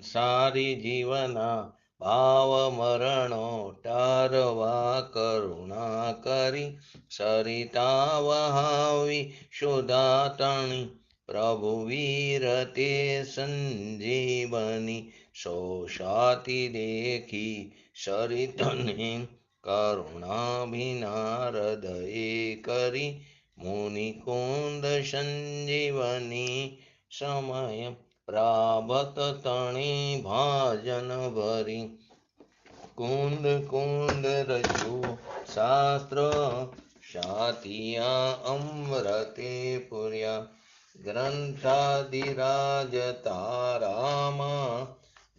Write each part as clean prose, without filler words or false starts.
સારી જીવના ભાવ મરણો ટારવા કરુણા કરી સરિતા વહાવી સુધાતણી પ્રભુ વીર તે સંજીવની સોસાતી દેખી સરિતને કરુણાભિના હૃદયે કરી મુનિકુંદ સંજીવની સમય પ્રાભત તણી ભાજન ભરી કુંદ કુંદ રચુ શાસ્ત્ર શાતિયા અમૃતે પુર્યા ગ્રંથાધિરાજ તારામાં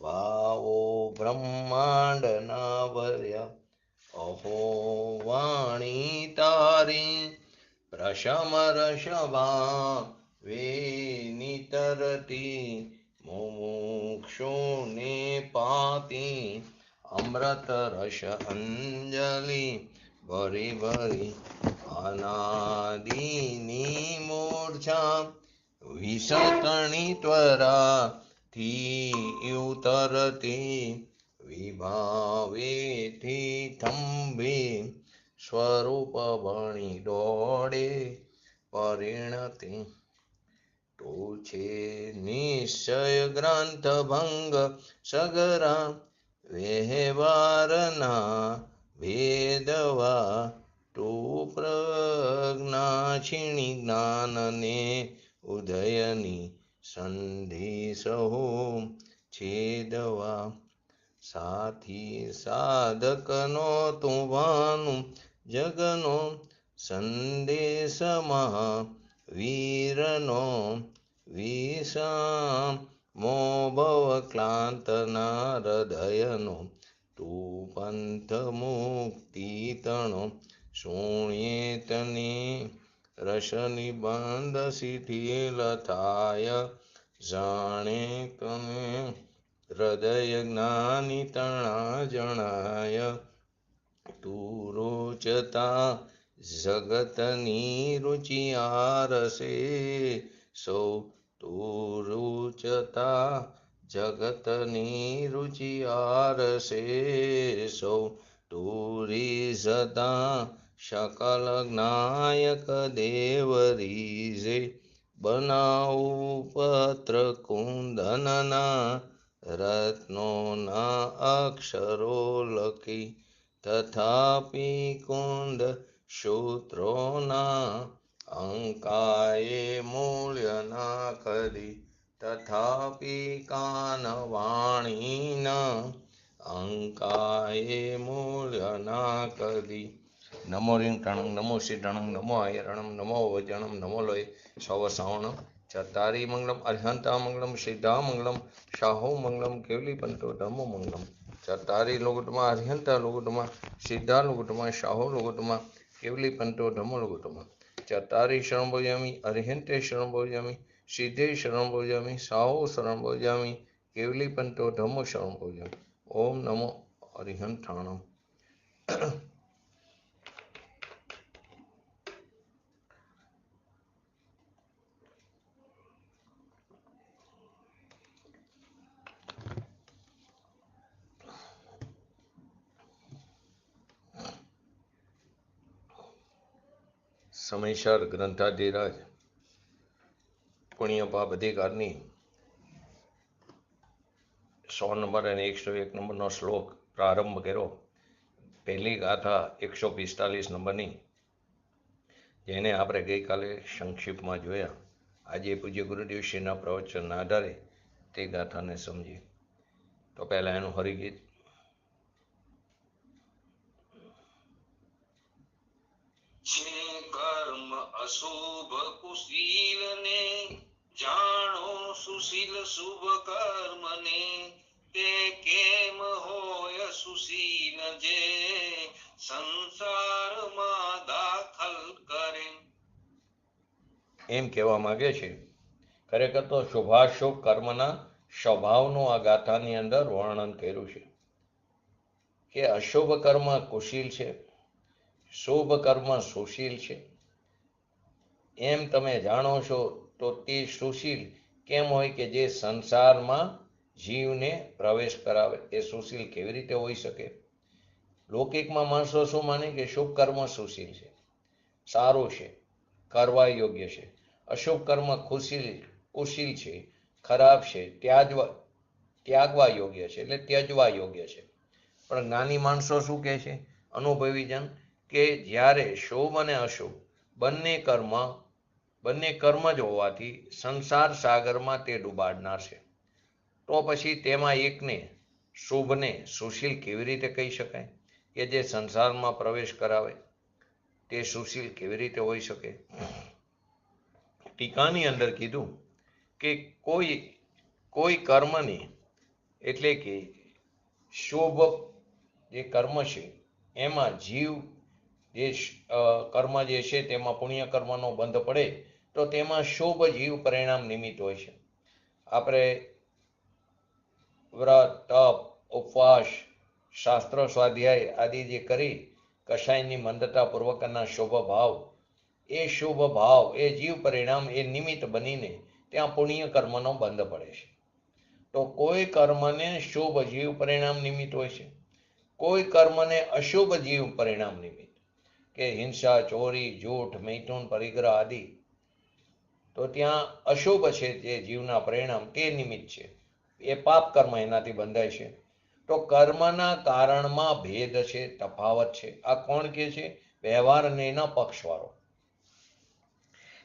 ભાવો બ્રહ્માંડના ભર્યા અહો વાણી તારી પ્રશમ રષભા વેનિતરતી મુમુક્ષુને પાતી અમૃત રસ અંજલિ ભરી ભરી અનાદિની મૂર્છા વિસતણી ત્વરાથી ઉતરતી વિભાવેથી થંભી સ્વરૂપ ભણી દોડે પરિણતિ તું છે નિશ્ચય ગ્રંથ ભંગ સગરા વ્યવહારના ભેદવા તું પ્રજ્ઞાક્ષિણી જ્ઞાનને ઉદયની સંધિ સહુ છેદવા સાથી સાધકનો તું ભાનું જગનો સંદેશ મહાવીરનો વિષમો ભવ ક્લાંતના હૃદયનો તું પંથ મુક્તિ તણો શૂન્યેતની રસ નિબંધ શિથિલ થાય જાણે કને હૃદય જ્ઞાની તણા જણાય તું રોચતા જગતની રુચિ આરસે સૌ તું રૂચતા જગતની રુચિ આરસે સૌ તું રીઝતા શકલ જ્ઞાયક દેવ રીઝે બનાવું પત્ર કુંદનના રત્નોના અક્ષરો લખી તથાપી કુંદ સૂત્રોના અંકાએ મૂલ્ય ના કરી તથાપી કાનવાણીના અંકાએ મૂલ્ય ના કરી નમો રીંગ ટણંગ નમો સિદ્ધણંગ નમો આયરણમ નમો વજણમ નમો લોય સવ સાવણમ ચતારી મંગલમ અર્હંતા મંગલમ સિદ્ધા મંગલમ શાહો મંગલમ કેવલી પંતો ધમ્મો મંગલમ ચતારી લોગટમાં અર્હંતા લોગટમાં સિદ્ધા લોગટમાં શાહો લોગટમાં કેવલી પંતો ધમ્મો લોગટમાં ચતારી શરણ ભોજામી અર્હંતે શરણ ભોજામી સિદ્ધે શરણ ભોજામી શાહો શરણ ભોજામી કેવલી પંતો ધમ્મો શરણ ભોજામી ઓમ નમો અરિહંતાણમ. સમયસર ગ્રંથાધિરાજ પુણ્ય પાપ અધિકારની 100 નંબર અને 101 નંબરનો શ્લોક પ્રારંભ કર્યો. પહેલી ગાથા 145 નંબરની, જેને આપણે ગઈકાલે સંક્ષિપ્તમાં જોયા. આજે પૂજ્ય ગુરુદેવશ્રીના પ્રવચનના આધારે તે ગાથાને સમજીએ. તો પહેલા એનું હરિગીત. કર્મ અશુભ કુશીલ ને જાણો સુશીલ શુભ કર્મ ને તે કેમ હોય સુશીલ જે સંસારમાં દાખલ કરે. એમ કહેવા માંગે છે. ખરેખર તો શુભાશુભ કર્મના સ્વભાવનું આ ગાથાની અંદર વર્ણન કર્યું છે કે અશુભ કર્મ કુશીલ છે, શુભ કર્મ સુશીલ છે. એમ તમે જાણો છો તો તે સુશીલ કેમ હોય કે જે સંસારમાં જીવને પ્રવેશ કરાવે એ સુશીલ કેવી રીતે હોઈ શકે? લૌકિકમાં માણસો શું માને કે શુભ કર્મ સુશીલ છે, સારું છે, કરવા યોગ્ય છે. અશુભ કર્મ કુશીલ છે, ખરાબ છે, ત્યાગવા યોગ્ય છે, એટલે ત્યજવા યોગ્ય છે. પણ જ્ઞાની માણસો શું કહે છે, અનુભવી જન, કે જ્યારે શુભ અને અશુભ બંને કર્મ જ હોવાથી સંસાર સાગરમાં તે ડૂબાડનાર છે. તો પછી તેમાં એકને, શુભને સુશીલ કેવી રીતે કહી શકાય? કે જે સંસારમાં પ્રવેશ કરાવે તે સુશીલ કેવી રીતે હોઈ શકે? ટીકાની અંદર કીધું કે કોઈ કર્મની, એટલે કે શુભ જે કર્મ છે એમાં જીવ જે કર્મ જે છે તેમાં પુણ્ય કર્મનો બંધ પડે તો તેમાં શુભ જીવ પરિણામ નિમિત્ત હોય છે. આપણે વ્રત, તપ, ઉપવાસ, શાસ્ત્ર સ્વાધ્યાય આદિ જે કરી કશાયની મંદતા પૂર્વકના શુભ ભાવ એ જીવ પરિણામ એ નિમિત્ત બનીને ત્યાં પુણ્ય કર્મનો બંધ પડે છે. તો કોઈ કર્મને શુભ જીવ પરિણામ નિમિત્ત હોય છે, કોઈ કર્મને અશુભ જીવ પરિણામ નિમિત્ત, કે હિંસા, ચોરી, જૂઠ, મૈથુન, પરિગ્રહ આદિ, તો ત્યાં અશુભ છે જે જીવના પરિણામ તે નિમિત્ત છે, એ પાપ કર્મ એનાથી બંધાય છે. તો કર્મના કારણમાં ભેદ છે, તફાવત છે. આ કોણ કે છે? વ્યવહાર અને એના પક્ષવાળો.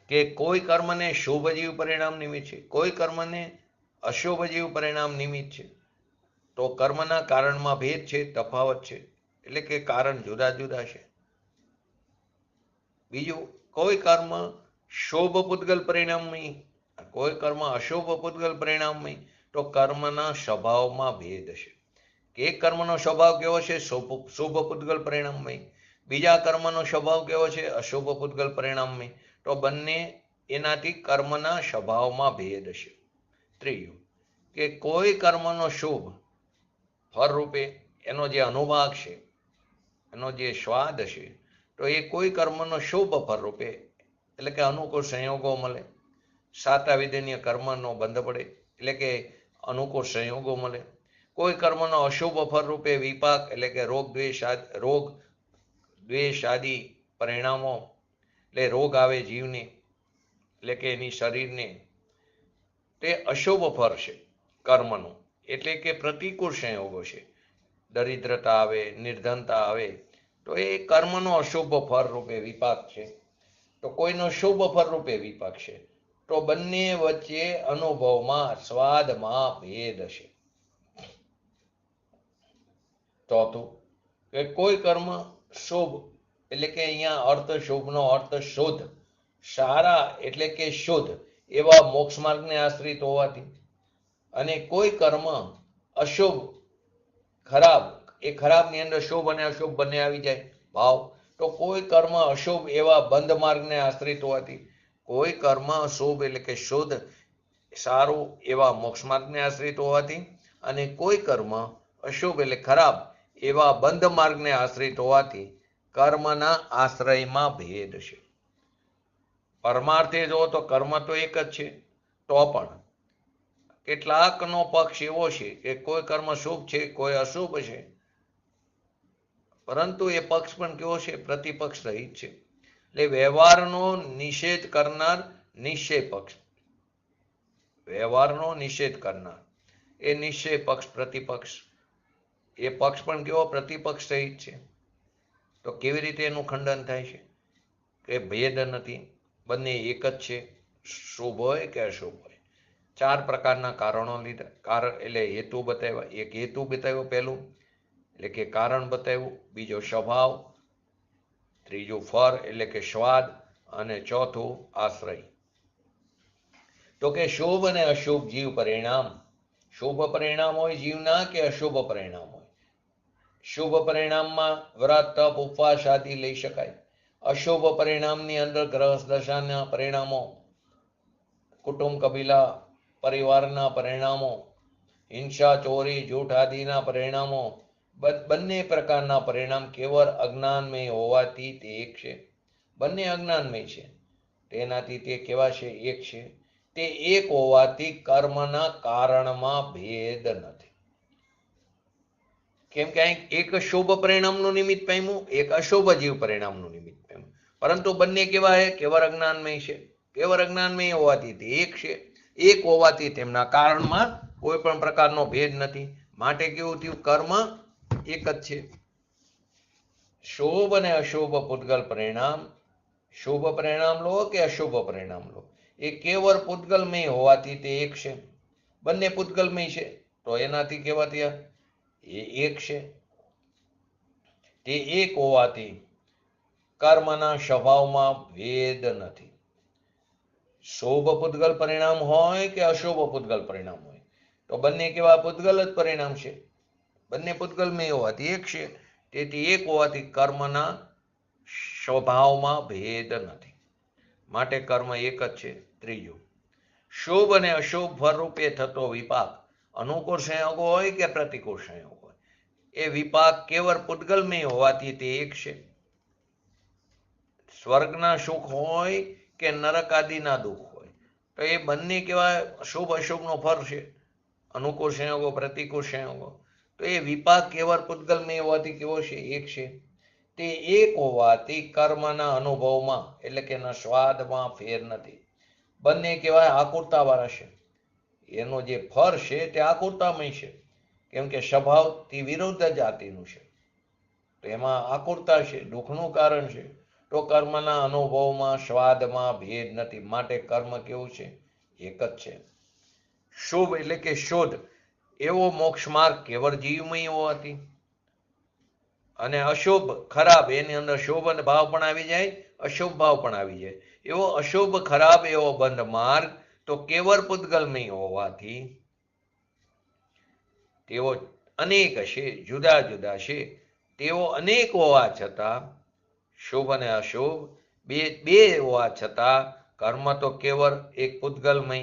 કે કોઈ કર્મને શુભ જીવ પરિણામ નિમિત્ત છે, કોઈ કર્મને અશુભ જીવ પરિણામ નિમિત્ત છે. તો કર્મના કારણમાં ભેદ છે, તફાવત છે, એટલે કે કારણ જુદા જુદા છે. બીજું, કોઈ કર્મ શુભ પૂતગલ પરિણામમય, કોઈ કર્મ અશુભ પૂતગલ પરિણામમય. તો કર્મના સ્વભાવમાં ભેદ છે. એક કર્મનો સ્વભાવ કેવો છે? શુભ પૂતગલ પરિણામમય. બીજા કર્મનો સ્વભાવ કેવો છે? અશુભ પૂતગલ પરિણામમય. તો બંને એનાથી કર્મના સ્વભાવમાં ભેદ છે. ત્રીજું, કે કોઈ કર્મનો શુભ ફળ રૂપે એનો જે અનુભાગ છે, એનો જે સ્વાદ છે, તો એ કોઈ કર્મનો શુભ ફળ રૂપે, એટલે કે અનુકૂળ સંયોગો મળે. સાતા વિધિન્ય કર્મનો બંધ પડે, એટલે કે અનુકૂળ સંયોગો મળે. કોઈ કર્મનો અશુભ ફળ રૂપે વિપાક, એટલે કે રોગ દ્વેષ આદિ પરિણામો, એટલે રોગ આવે જીવને, એટલે કે એની શરીરને, તે અશુભ ફળ છે કર્મનું, એટલે કે પ્રતિકૂળ સંયોગો છે. દરિદ્રતા આવે, નિર્ધનતા આવે, તો એ કર્મનો અશુભ ફળ રૂપે વિપાક છે. તો કોઈનો શુભ ફળ રૂપે વિપાક છે. તો બંને વચ્ચે અનુભવમાં, સ્વાદમાં ભેદ છે. ચોથું, કે કોઈ કર્મ શુભ, એટલે કે અહીંયા અર્થ શુભનો અર્થ શુદ્ધ, સારા એટલે કે શુદ્ધ એવા મોક્ષ માર્ગને આશ્રિત હોવાથી, અને કોઈ કર્મ અશુભ, ખરાબ, એ ખરાબની અંદર શુભ અને અશુભ બંને આવી જાય ભાવ. તો કોઈ કર્મ અશુભ એવા બંધ માર્ગને આશ્રિત હોવાથી, કોઈ કર્મ શુભ એટલે કે શુદ્ધ, સારું એવા મોક્ષ માર્ગને આશ્રિત હોવાથી, અને કોઈ કર્મ અશુભ એટલે ખરાબ એવા બંધ માર્ગને આશ્રિત હોવાથી કર્મના આશ્રયમાં ભેદ છે. પરમાર્થે જો તો કર્મ તો એક જ છે, તો પણ કેટલાકનો પક્ષ એવો છે કે કોઈ કર્મ શુભ છે, કોઈ અશુભ છે, પરંતુ એ પક્ષ પણ કેવો છે? પ્રતિપક્ષ રહિત છે. એટલે વ્યવહારનો નિષેધ કરનાર નિશ્ચય પક્ષ, વ્યવહારનો નિષેધ કરનાર એ નિશ્ચય પક્ષ, પ્રતિપક્ષ, એ પક્ષ પણ કેવો? પ્રતિપક્ષ રહિત છે. તો કેવી રીતે એનું ખંડન થાય છે? કે ભેદ નથી, બંને એક જ છે, શુભ હોય કે અશુભ હોય. 4 પ્રકારના કારણો લીધા, એટલે હેતુ બતાવ્યા. એક હેતુ બતાવ્યો પહેલું, એટલે કે કારણ બતાવ્યું. બીજો સ્વભાવ, ત્રીજું ફળ એટલે કે સ્વાદ, અને ચોથું આશ્રય. તો કે શુભ અને અશુભ જીવ પરિણામ, શુભ પરિણામ હોય જીવના કે અશુભ પરિણામ હોય. શુભ પરિણામમાં વ્રત, તપ, ઉપવાસ આદિ લઈ શકાય. અશુભ પરિણામની અંદર ગ્રહ દશાના પરિણામો, કુટુંબ કબીલા પરિવારના પરિણામો, હિંસા, ચોરી, જૂઠ આદિના પરિણામો, બંને પ્રકારના પરિણામ કેવળ અજ્ઞાનમય હોવાથી તે એક છે. બંને અજ્ઞાનમય છે, તેનાથી તે કેવા છે? એક છે. તે એક હોવાથી કર્મના કારણમાં ભેદ નથી. કેમ કે અહીં એક શુભ પરિણામનું નિમિત્ત પામ્યું, એક અશુભ જીવ પરિણામનું નિમિત્ત પામ્યું, પરંતુ બંને કેવા છે? કેવળ અજ્ઞાનમય છે. કેવળ અજ્ઞાનમય હોવાથી તે એક છે. એક હોવાથી તેમના કારણમાં કોઈ પણ પ્રકારનો ભેદ નથી. માટે કેવું થયું? કર્મ એક જ છે. શુભ અને અશુભ પૂતગલ પરિણામ, શુભ પરિણામ લો કે અશુભ પરિણામ લો, એ કેવળ પૂતગલમય હોવાથી તે એક છે. બંને પૂતગલમય છે તો એનાથી કેવા થયા? એ એક છે. તે એક હોવાથી કર્મના સ્વભાવમાં ભેદ નથી. શુભ પૂતગલ પરિણામ હોય કે અશુભ પૂતગલ પરિણામ હોય, તો બંને કેવા? પૂતગલ જ પરિણામ છે. બંને પૂતગલમય હોવાથી એક છે. તેથી એક હોવાથી કર્મના સ્વભાવમાં ભેદ નથી. માટે કર્મ એક જ છે. ત્રીજું, શુભ અને અશુભ ફળ રૂપે થતો વિપાક અનુકૂળ સંયોગો હોય કે પ્રતિકૂળ સંયોગ હોય, એ વિપાક કેવળ પૂતગલમય હોવાથી તે એક છે. સ્વર્ગના સુખ હોય કે નરક આદિના દુઃખ હોય, તો એ બંને કેવા? શુભ અશુભનો ફળ છે. અનુકૂળ સંયોગો, પ્રતિકૂળ સંયોગો, તો એ વિપાક કેવળ પૂતગલમય હોવાથી કેવો છે? એક છે. તે એક હોવાથી કર્મના અનુભવમાં એટલે કે એના સ્વાદમાં ફેર નથી. બંને કેવાય? આકુરતા વાળા છે. એનું જે ફળ છે તે આકુરતામય છે. કેમ કે સ્વભાવથી વિરુદ્ધ જાતિનું છે, તો એમાં આકુરતા છે, દુઃખનું કારણ છે. તો કર્મના અનુભવમાં સ્વાદમાં ભેદ નથી. માટે કર્મ કેવું છે? એક જ છે. શુભ એટલે કે શુદ્ધ એવો મોક્ષ માર્ગ કેવળ જીવમય હોવાથી, અને અશુભ ખરાબ એની અંદર શુભ ભાવ પણ આવી જાય, અશુભ ભાવ પણ આવી જાય, એવો અશુભ ખરાબ એવો બંધ માર્ગ તો કેવળ પૂતગલમય હોવાથી તેઓ અનેક છે, જુદા જુદા છે. તેઓ અનેક હોવા છતાં, શુભ અને અશુભ બે હોવા છતાં કર્મ તો કેવળ એક પૂતગલમય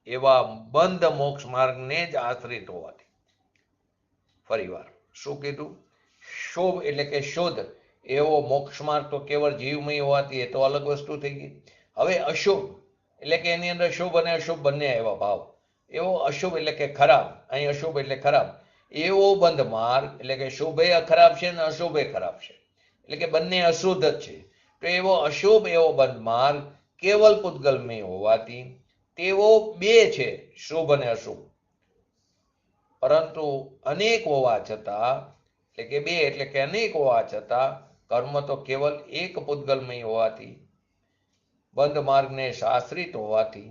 એવા બંધ મોક્ષ માર્ગને જ આશ્રિત હોવાથી. ફરીવાર શું કીધું? શુભ એટલે કે શુદ્ધ એવો મોક્ષ માર્ગ તો કેવળ જીવમય હોવાથી, એ તો અલગ વસ્તુ થઈ ગઈ. હવે અશુભ એટલે કે એની અંદર શુભ અને અશુભ બંને એવા ભાવ, એવો અશુભ એટલે કે ખરાબ, અહીં અશુભ એટલે ખરાબ, એવો બંધ માર્ગ એટલે કે શુભ એ ખરાબ છે ને અશુભ એ ખરાબ છે, એટલે કે બંને અશુદ્ધ જ છે. તો એવો અશુભ એવો બંધ માર્ગ કેવળ પૂતગલમય હોવાથી તેઓ બે છે, શુભ અને અશુભ, પરંતુ અનેક હોવા છતાં, એટલે કે બે એટલે કે અનેક હોવા છતાં કર્મ તો કેવળ એક પૂતગલમય હોવાથી, બંધ માર્ગને આશ્રિત હોવાથી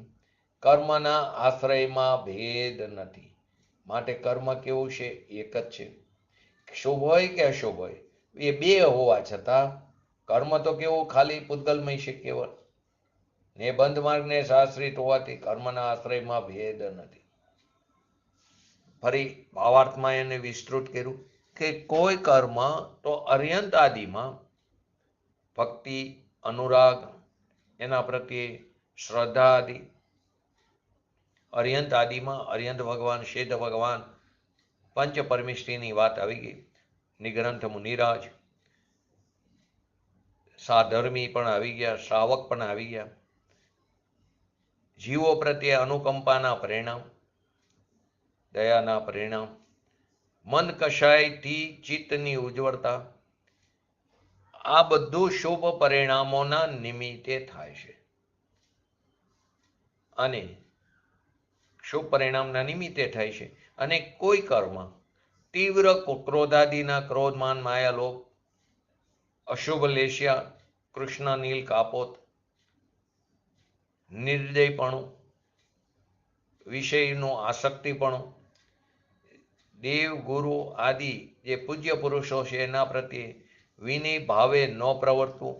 કર્મના આશ્રયમાં ભેદ નથી. માટે કર્મ કેવું છે? એક જ છે. શુભ હોય કે અશુભ હોય, એ બે હોવા છતાં કર્મ તો કેવું? ખાલી પૂતગલમય છે કેવળ, ને બંધ માર્ગને આશ્રિત હોવાથી કર્મના આશ્રયમાં ભેદ નથી. ફરી ભાવાર્થમાં એને વિસ્તૃત કર્યું કે કોઈ કર્મ તો અર્યંત આદિમાં ભક્તિ, અનુરાગ, એના પ્રત્યે શ્રદ્ધા આદિ, અર્યંત આદિમાં અર્યંત ભગવાન, સિદ્ધ ભગવાન, પંચ પરમિષ્ઠિની વાત આવી ગઈ. નિગ્રંથ મુનિરાજ, સાધર્મી પણ આવી ગયા, શ્રાવક પણ આવી ગયા. જીવો પ્રત્યે અનુકંપાના પરિણામ, દયાના પરિણામ, મન કશાયથી ચિત્તની ઉજ્જવળતા, આ બધું શુભ પરિણામોના નિમિત્તે થાય છે. અને શુભ પરિણામના નિમિત્તે થાય છે. અને કોઈ કર્મ તીવ્ર ક્રોધાદિના ક્રોધ, માન, માયા, લોભ, અશુભ લેશ્યા, કૃષ્ણ નીલ કાપોત, નિર્દયપણું, વિષયનું આસક્તિપણું, દેવ ગુરુ આદિ જે પૂજ્ય પુરુષો છે એના પ્રત્યે વિનય ભાવે ન પ્રવર્તવું,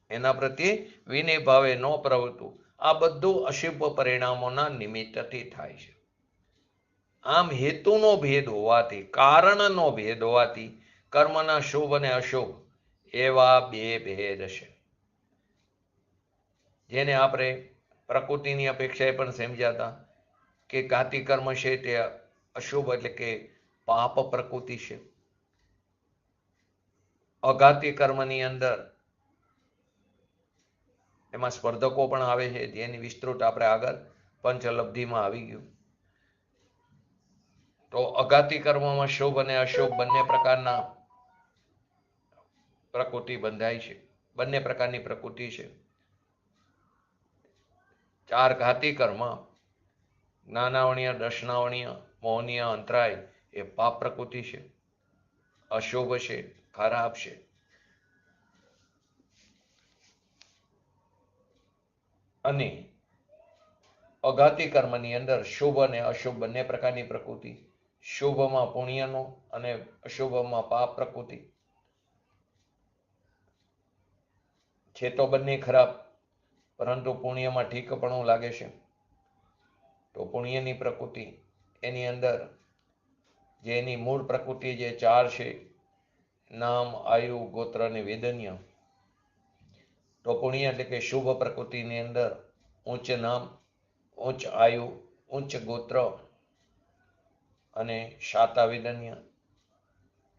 એના પ્રત્યે વિનય ભાવે ન પ્રવર્તવું, આ બધું અશુભ પરિણામોના નિમિત્તથી થાય છે. આમ હેતુનો ભેદ હોવાથી, કારણનો ભેદ હોવાથી કર્મના શુભ અને અશુભ એવા બે ભેદ છે, જેને આપણે પ્રકૃતિની અપેક્ષાએ પણ સમજ્યા હતા કે ઘાતી કર્મ છે તે અશુભ એટલે કે પાપ પ્રકૃતિ છે. અઘાતી કર્મની અંદર એમાં સ્પર્ધકો પણ આવે છે, જેની વિસ્તૃત આપણે આગળ પંચલબ્ધિમાં આવી ગયું. તો અઘાતી કર્મમાં શુભ અને અશુભ બંને પ્રકારના પ્રકૃતિ બંધાય છે, બંને પ્રકારની પ્રકૃતિ છે. 4 ઘાતી કર્મ જ્ઞાનાવણીય, દર્શનાવણીય, મોહનીય, અંતરાય એ પાપ પ્રકૃતિ છે, અશુભ છે, ખરાબ છે. અને અઘાતી કર્મની અંદર શુભ અને અશુભ બંને પ્રકારની પ્રકૃતિ, શુભમાં પુણ્યનો અને અશુભમાં પાપ પ્રકૃતિ છે. તો બંને ખરાબ, પરંતુ પુણ્યમાં ઠીકપણું લાગે છે. તો પુણ્યની પ્રકૃતિ એની અંદર જેની મૂળ પ્રકૃતિ જે 4 છે, નામ, આયુ, ગોત્ર અને વેદન્ય. તો પુણ્ય એટલે કે શુભ પ્રકૃતિની અંદર ઉચ્ચ નામ, ઉચ્ચ આયુ, ઉચ્ચ ગોત્ર અને શાતા વેદન્ય.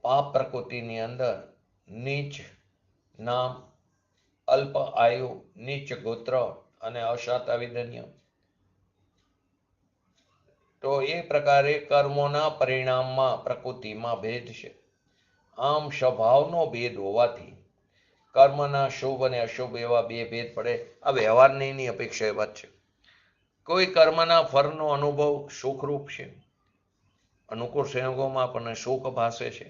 પાપ પ્રકૃતિની અંદર નીચ નામ, અલ્પ આયુ, નીચ ગોત્ર અને અશાતા વેદન્ય. તો એ પ્રકારે કર્મોના પરિણામમાં પ્રકૃતિમાં ભેદ છે. આમ સ્વભાવનો ભેદ હોવાથી કર્મના શુભ અને અશુભ એવા 2 ભેદ પડે. આ વ્યવહારની અપેક્ષા એ વાત છે. કોઈ કર્મના ફળનો અનુભવ સુખરૂપ છે, અનુકૂળ સંયોગોમાં આપણને સુખ ભાસે છે,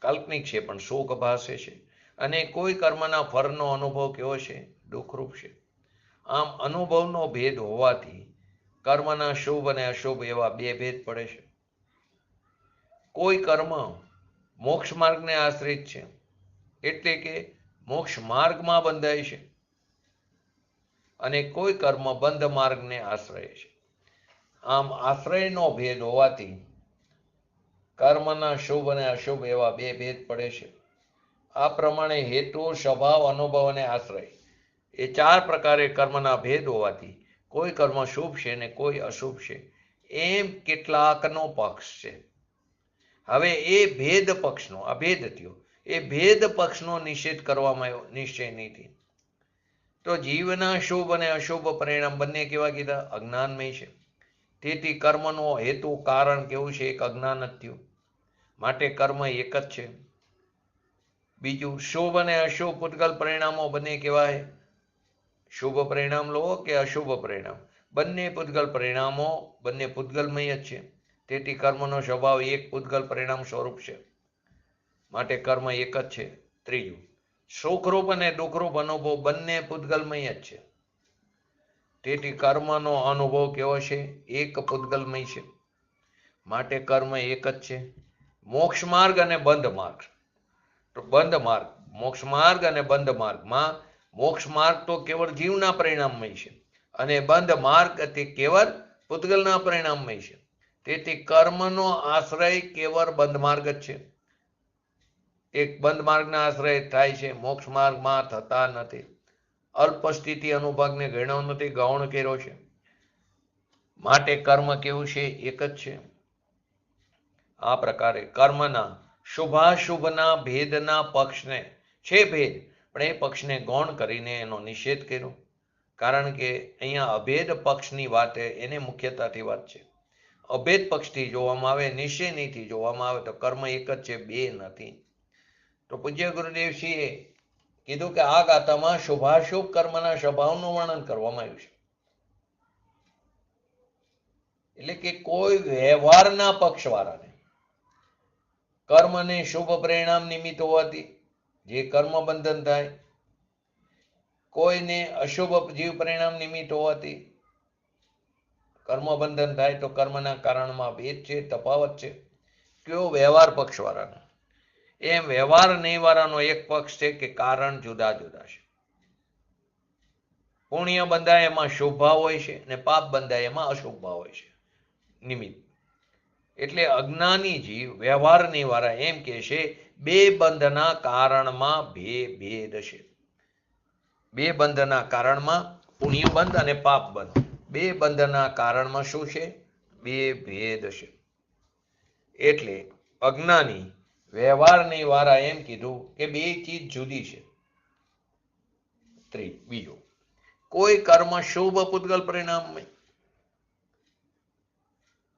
કાલ્પનિક છે પણ સુખ ભાસે છે. અને કોઈ કર્મના ફળનો અનુભવ કેવો છે? દુઃખરૂપ છે. આમ અનુભવનો ભેદ હોવાથી કર્મના શુભ અને અશુભ એવા 2 ભેદ પડે છે. કોઈ કર્મ મોક્ષ માર્ગને આશ્રિત છે, એટલે કે મોક્ષ માર્ગમાં બંધાય છે, અને કોઈ કર્મ બંધ માર્ગને આશ્રય છે. આમ આશ્રયનો ભેદ હોવાથી કર્મના શુભ અને અશુભ એવા 2 ભેદ પડે છે. આ પ્રમાણે હેતુ, સ્વભાવ, અનુભવ અને આશ્રય એ 4 પ્રકારે કર્મના ભેદ હોવાથી કોઈ કર્મ શુભ છે ને કોઈ અશુભ છે, એમ કેટલાકનો પક્ષ છે. હવે એ ભેદ પક્ષનો, આ ભેદ થયો, એ ભેદ પક્ષનો નિષેધ કરવામાં આવ્યો નિશ્ચય નીતિ. તો જીવના શુભ અને અશુભ પરિણામ બંને કેવા કીધા? અજ્ઞાનમય છે. તેથી કર્મનો હેતુ, કારણ કેવું છે? એક અજ્ઞાન જ થયું, માટે કર્મ એક જ છે. બીજું, શુભ અને અશુભ પૂતગલ પરિણામો બંને કેવા છે? શુભ પરિણામ લો કે અશુભ પરિણામ, બંને પૂતગલ પરિણામો, બંને પૂતગલમય જ છે. તેથી કર્મનો સ્વભાવ એક પૂતગલ પરિણામ સ્વરૂપ છે, માટે કર્મ એક જ છે. ત્રીજું, સુખરૂપ અને દુઃખરૂપ અનુભવ બંને પૂતગલમય જ છે. તેથી કર્મનો અનુભવ કેવો છે? એક પૂતગલમય છે, માટે કર્મ એક જ છે. મોક્ષ માર્ગ અને બંધ માર્ગ. તો બંધ માર્ગ, મોક્ષ માર્ગ અને બંધ માર્ગમાં મોક્ષ માર્ગ તો કેવળ જીવના પરિણામમય છે, અને બંધ માર્ગ તે કેવળ પૂતગલના પરિણામમય છે. તેથી કર્મનો આશ્રય કેવળ બંધ માર્ગ જ છે. એક બંધ માર્ગના આશ્રય થાય છે, મોક્ષ માર્ગમાં થતા નથી. અલ્પ સ્થિતિ અનુભાગને ગણ્યો નથી, ગૌણ કર્યો છે, માટે કર્મ કેવું છે? એક જ છે. આ પ્રકારે કર્મના શુભાશુભના ભેદના પક્ષને છે ભેદ, પણ એ પક્ષને ગૌણ કરીને એનો નિષેધ કર્યો. કારણ કે અહીંયા અભેદ પક્ષની વાત એને મુખ્યતાથી વાત છે. અભેદ પક્ષથી જોવામાં આવે, નિશ્ચયનીથી જોવામાં આવે તો કર્મ એક જ છે, 2 નથી. તો પૂજ્ય ગુરુદેવશ્રીએ કીધું કે આ ગાથામાં શુભાશુભ કર્મના સ્વભાવનું વર્ણન કરવામાં આવ્યું છે. એટલે કે કોઈ વ્યવહારના પક્ષવાળાને કર્મને શુભ પરિણામ નિમિત્ત હોવાથી જે કર્મ બંધન થાય, કોઈને અશુભ જીવ પરિણામ નિમિત્ત હોવાથી કર્મ બંધન થાય. તો કર્મના કારણમાં ભેદ છે, તફાવત છે. કયો? વ્યવહાર પક્ષવાળાનો. એમ વ્યવહાર નહીં વાળાનો એક પક્ષ છે કે કારણ જુદા જુદા છે. પુણ્ય બંધાય એમાં શુભ ભાવ હોય છે, અને પાપ બંધાય એમાં અશુભ ભાવ હોય છે, નિમિત્ત. એટલે અજ્ઞાની જીવ વ્યવહાર નહીં વાળા એમ કે છે 2 બંધના કારણમાં ભેદ છે. 2 બંધના કારણમાં પુણ્ય બંધ અને પાપ બંધ, 2 બંધના કારણમાં શું છે? 2 ભેદ છે. એટલે અજ્ઞાની વ્યવહારની વાળા એમ કીધું કે 2 ચીજ જુદી છે. બીજું, કોઈ કર્મ શુભ પૂતગલ પરિણામમય.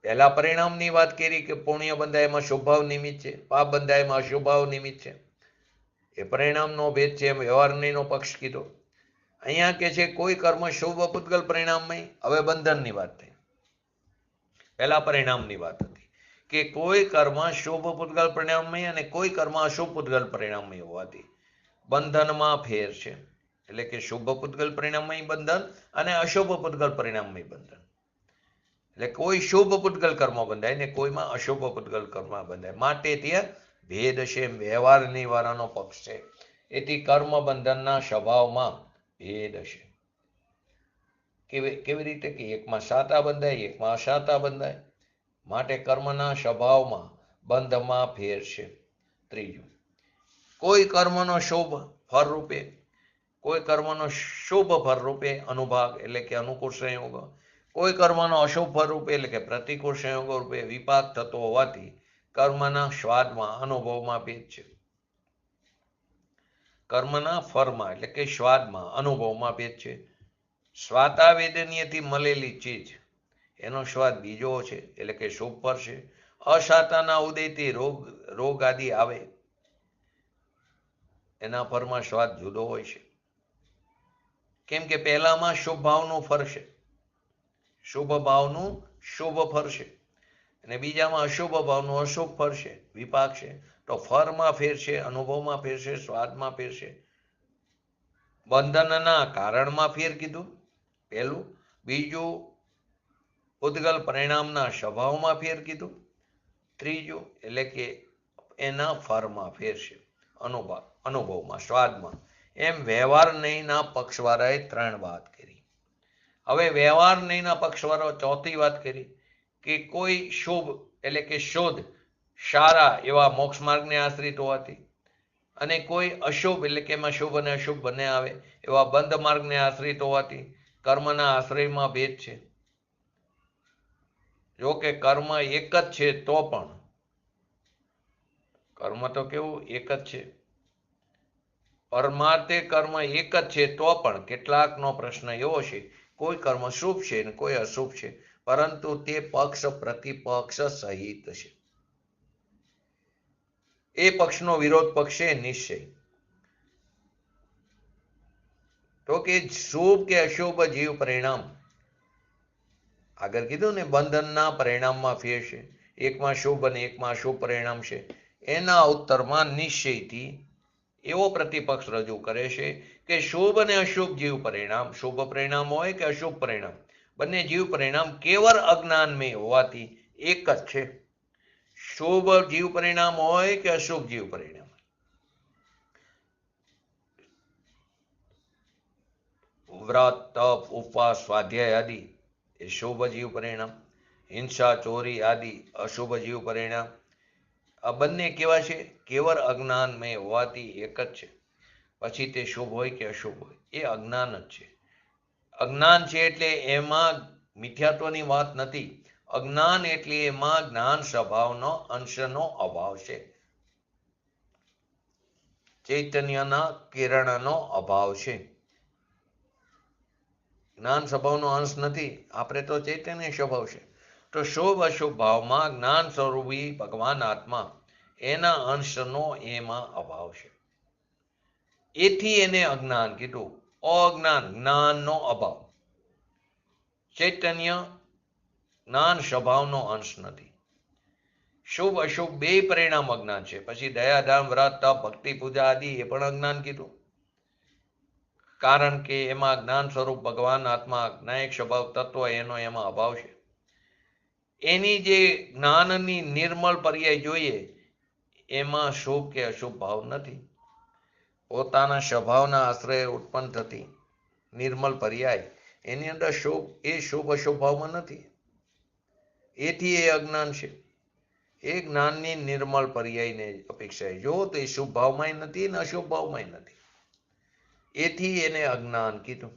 પહેલા પરિણામની વાત કરી કે પુણ્ય બંધાયમાં શુભભાવ નિમિત્ત છે, પાપ બંધાયમાં અશુભભાવ નિમિત્ત છે. એ પરિણામનો ભેદ છે, એમ વ્યવહારનો પક્ષ કીધો. અહીંયા કે છે કોઈ કર્મ શુભ પૂતગલ પરિણામમય. હવે બંધનની વાત થઈ. પહેલા પરિણામની વાત હતી કે કોઈ કર્મ શુભ પૂતગલ પરિણામમય અને કોઈ કર્મ અશુભ પૂતગલ પરિણામમય હોવાથી બંધનમાં ફેર છે. એટલે કે શુભ પૂતગલ પરિણામમય બંધન અને અશુભ પૂતગલ પરિણામમય બંધન. એટલે કોઈ શુભ પૂતગલ કર્મ બંધાય ને કોઈમાં અશુભ પૂતગલ કર્મ બંધાય. માટે ત્યાં ભેદ છે, વ્યવહાર નિવારણનો પક્ષ છે. એથી કર્મ બંધનના સ્વભાવમાં ભેદ છે. કેવી રીતે કે એકમાં શાતા બંધાય, એકમાં અશાતા બંધાય. માટે કર્મના સ્વભાવમાં બંધમાં ફેર છે. ત્રીજું, કોઈ કર્મનો શુભ ફળ રૂપે, કોઈ કર્મનો શુભ ફળ રૂપે અનુભાગ એટલે કે અનુકૂળ સંયોગ, કોઈ કર્મનો અશુભ ફળ રૂપે એટલે કે પ્રતિકૂળ સંયોગો રૂપે વિપાક થતો હોવાથી કર્મના સ્વાદમાં અનુભવમાં ભેદ છે. કર્મના ફળમાં એટલે કે સ્વાદમાં અનુભવમાં ભેદ છે. સ્વાતાવેદનીયથી મળેલી ચીજ એનો સ્વાદ બીજો છે એટલે કે શુભ ફળ છે. અશાતાના ઉદયથી રોગ આદિ આવે એના ફળમાં સ્વાદ જુદો હોય છે. કેમ કે પહેલામાં શુભ ભાવનું ફળ છે, શુભ ભાવનું શુભ ફળ છે, અને બીજામાં અશુભ ભાવનું અશુભ ફળ છે, વિપાક છે. તો ફળમાં ફેર છે, અનુભવમાં ફેર છે, સ્વાદમાં ફેર છે. બંધનના કારણમાં ફેર કીધું પહેલું. બીજું, પૂતગલ પરિણામના સ્વભાવમાં ફેર કીધું. ત્રીજું એટલે કે એના ફળમાં ફેર છે, અનુભવમાં, સ્વાદમાં. એમ વ્યવહાર નહીંના પક્ષવાળાએ 3 વાત કરી. હવે વ્યવહાર નહીંના પક્ષવાળો ચોથી વાત કરી કે કોઈ શુભ એટલે કે શુદ્ધ સારા એવા મોક્ષ માર્ગને આશ્રિત હોવાથી અને કોઈ અશુભ એટલે કે એમાં શુભ અને અશુભ બંને આવે એવા બંધ માર્ગને આશ્રિત હોવાથી કર્મના આશ્રયમાં ભેદ છે. જો કે કર્મ એક જ છે તો પણ, કર્મ તો કેવું એક જ છે, પરમાર્થે કર્મ એક જ છે તો પણ કેટલાકનો પ્રશ્ન એવો છે કોઈ કર્મ શુભ છે ને કોઈ અશુભ છે, પરંતુ તે પક્ષ પ્રતિપક્ષ સહિત છે. એ પક્ષનો વિરોધ પક્ષ છે નિશ્ચય. તો કે શુભ કે અશુભ જીવ પરિણામ આગળ કીધું ને બંધનના પરિણામમાં ફેર છે, એકમાં શુભ અને એકમાં અશુભ પરિણામ છે. એના ઉત્તરમાં નિશ્ચયથી એવો પ્રતિપક્ષ રજૂ કરે છે કે શુભ અને અશુભ જીવ પરિણામ, શુભ પરિણામ હોય કે અશુભ પરિણામ, બંને જીવ પરિણામ કેવળ અજ્ઞાનમય હોવાથી એક જ છે. શુભ જીવ પરિણામ હોય કે અશુભ જીવ પરિણામ, વ્રત, તપ, ઉપવાસ, સ્વાધ્યાય આદિ એ શુભ જીવ પરિણામ, હિંસા, ચોરી આદિ અશુભ જીવ પરિણામ. આ બંને કેવા છે? કેવળ અજ્ઞાનમય હોવાથી એક જ છે. પછી તે શુભ હોય કે અશુભ હોય, એ અજ્ઞાન જ છે. અજ્ઞાન છે એટલે એમાં મિથ્યાત્વની વાત નથી. અજ્ઞાન એટલે એમાં જ્ઞાન સ્વભાવનો અંશનો અભાવ છે, ચૈતન્યના કિરણનો અભાવ છે. જ્ઞાન સ્વભાવનો અંશ નથી, આપણે તો ચૈતન્ય સ્વભાવ છે. તો શુભ અશુભ ભાવમાં જ્ઞાન સ્વરૂપી ભગવાન આત્મા એના અંશનો એમાં અભાવ છે. એથી એને અજ્ઞાન કીધું. અજ્ઞાન જ્ઞાનનો અભાવ, ચૈતન્ય જ્ઞાન સ્વભાવનો અંશ નથી. શુભ અશુભ બે પરિણામ અજ્ઞાન છે. પછી દયા, દાન, વ્રત, તપ, ભક્તિ, પૂજા આદિ એ પણ અજ્ઞાન કીધું. કારણ કે એમાં જ્ઞાન સ્વરૂપ ભગવાન આત્મા જ્ઞાયક સ્વભાવ તત્વ એનો એમાં અભાવ છે. એની જે જ્ઞાનની નિર્મળ પર્યાય જોઈએ એમાં શુભ કે અશુભ ભાવ નથી. પોતાના સ્વભાવના આશ્રય ઉત્પન્ન થતી નિર્મળ પર્યાય એની અંદર શુભ એ શુભ અશુભ ભાવમાં નથી. એથી એ અજ્ઞાન છે. એ જ્ઞાનની નિર્મળ પર્યાયને અપેક્ષાએ જો તો એ શુભ ભાવમાંય નથી ને અશુભ ભાવમાંય નથી. એથી એને અજ્ઞાન કીધું.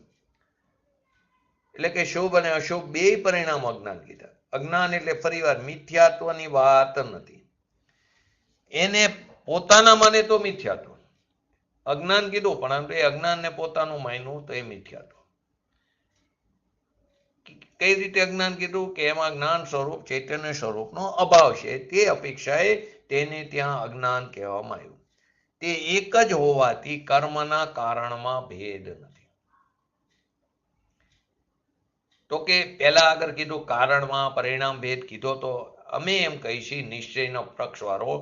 એટલે કે શુભ અને અશુભ બે પરિણામ અજ્ઞાન કીધા. અજ્ઞાન એટલે ફરીવાર મિથ્યાત્વની વાત નથી. એને પોતાના માને તો મિથ્યાત્વ, અજ્ઞાન કીધું, પરંતુ એ અજ્ઞાનને પોતાનું માન્યું તો એ મિથ્યાત્વ. કઈ રીતે અજ્ઞાન કીધું? કે એમાં જ્ઞાન સ્વરૂપ ચૈતન્ય સ્વરૂપનો અભાવ છે, તે અપેક્ષાએ તેને ત્યાં અજ્ઞાન કહેવામાં આવ્યું. તે એક જ હોવાથી કર્મના કારણમાં ભેદ નથી. તો કે પહેલા આગળ કીધું કારણમાં પરિણામ ભેદ કીધો, તો અમે એમ કહીશું નિશ્ચયનો પક્ષવાળો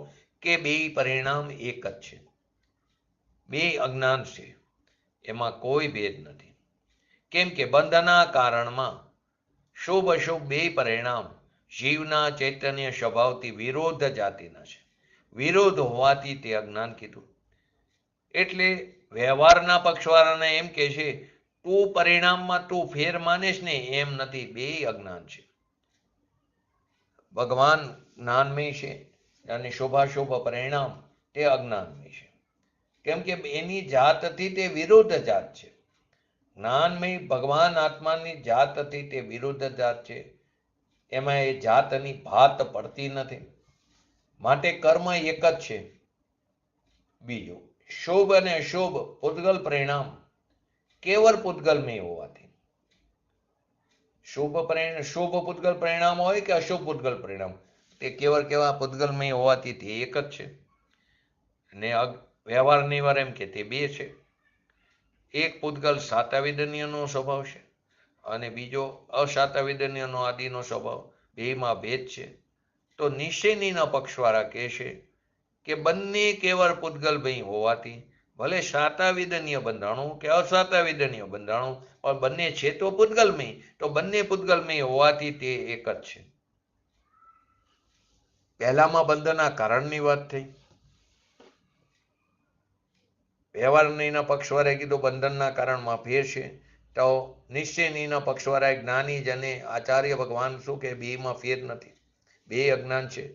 કે બે પરિણામ એક જ છે, બે અજ્ઞાન છે, એમાં કોઈ ભેદ નથી. કેમ કે બંધના કારણમાં શુભ અશુભ બે પરિણામ જીવના ચૈતન્ય સ્વભાવથી વિરોધ જાતિના છે. વિરોધ હોવાથી તે અજ્ઞાન કીધું. એટલે વ્યવહારના પક્ષવાળાને એમ કે છે તું પરિણામમાં તું ફેર માનેશ ને, એમ નથી, બે અજ્ઞાન છે. ભગવાન જ્ઞાનમય છે અને શુભાશુભ પરિણામ તે અજ્ઞાનમય છે. કેમ કે એની જાતથી તે વિરુદ્ધ જાત છે. જ્ઞાનમય ભગવાન આત્માની જાતથી તે વિરુદ્ધ જાત છે, એમાં એ જાતની ભાત પડતી નથી, માટે કર્મ એક જ છે. બીજું, શુભ અને અશુભ પૂતગલ પરિણામ કેવળ પૂતગલમય હોવાથી, શુભ પૂતગલ પરિણામ હોય કે અશુભ પૂતગલ પરિણામ, તે કેવળ કેવા પૂતગલમય હોવાથી તે એક જ છે. ને વ્યવહાર નિવાર એમ કે તે બે છે. એક પૂતગલ સાતાવિદન્યનો સ્વભાવ છે અને બીજો અસાતાવિદન્યનો આદિનો સ્વભાવ, બેમાં ભેદ છે. તો નિશ્ચયનીના પક્ષવાળા કહે છે કે બંને કેવળ પૂતગલમય હોવાથી ભલે સાતાવિદન્ય બંધાણું કે અસાતાવિદન્ય બંધાણું, પણ બંને છે તો પૂતગલમય, તો બંને પૂતગલમય હોવાથી તે એક જ છે. પહેલામાં બંધના કારણની વાત થઈ. વ્યવહારના પક્ષવાળાએ કીધું બંધનના કારણમાં ફેર છે, તો નિશ્ચયનીના પક્ષવાળાએ જ્ઞાની જને આચાર્ય ભગવાન શું કે બેમાં ફેર નથી, બે અજ્ઞાન છે.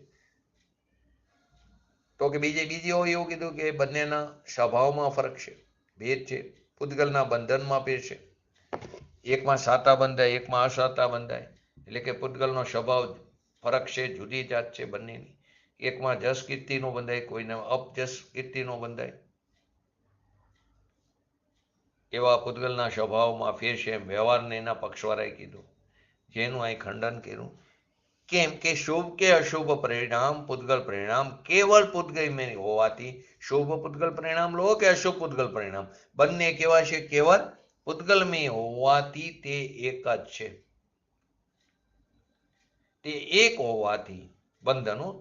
તો કે બીજી હોય એવું કીધું કે બંનેના સ્વભાવમાં ફરક છે, ભેદ છે, પૂતગલના બંધનમાં ફેર છે. એકમાં સાતા બંધાય, એકમાં અસાતા બંધાય, એટલે કે પૂતગલનો સ્વભાવ ફરક છે, જુદી જાત છે બંનેની. એકમાં જસ કીર્તિનો બંધાય, કોઈને અપજસ કીર્તિનો બંધાય. એવા પૂતગલના સ્વભાવમાં ફેર છે એમ વ્યવહારને એના પક્ષવાળાએ કીધું, જેનું અહીં ખંડન કર્યું. કેમ કે શુભ કે અશુભ પરિણામ પૂતગલ પરિણામ કેવળ પૂતગલમય હોવાથી, શુભ પૂતગલ પરિણામ લો કે અશુભ પૂતગલ પરિણામ, બંને કેવા છે? કેવળ પૂતગલમય હોવાથી તે એક જ છે. તે એક હોવાથી બંધનું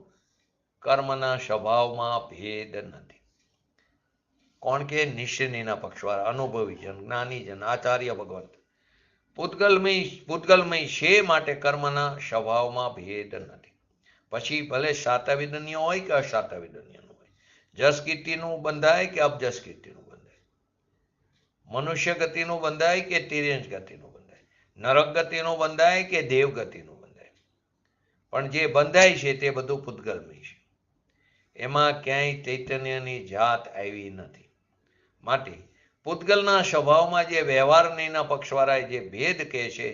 કર્મના સ્વભાવમાં ભેદ નથી. કોણ કે? નિશ્ચયનીના પક્ષવાળા, અનુભવી જન, જ્ઞાની જન, આચાર્ય ભગવંત. પૂતગલમય છે માટે કર્મના સ્વભાવમાં ભેદ નથી. પછી ભલે સાતાવિદન્ય હોય કે અસાતાવિદન્યનું હોય, જસ કીર્તિનું બંધાય કે અપજસ કીર્તિનું બંધાય, મનુષ્ય ગતિનું બંધાય કે તિર્યંશ ગતિનું બંધાય, નરક ગતિનું બંધાય કે દેવ ગતિનું બંધાય, પણ જે બંધાય છે તે બધું પૂતગલમય છે. એમાં ક્યાંય ચૈતન્યની જાત આવી નથી. માટે પૂતગલના સ્વભાવમાં જે વ્યવહારના પક્ષવાળાએ જે ભેદ કહે છે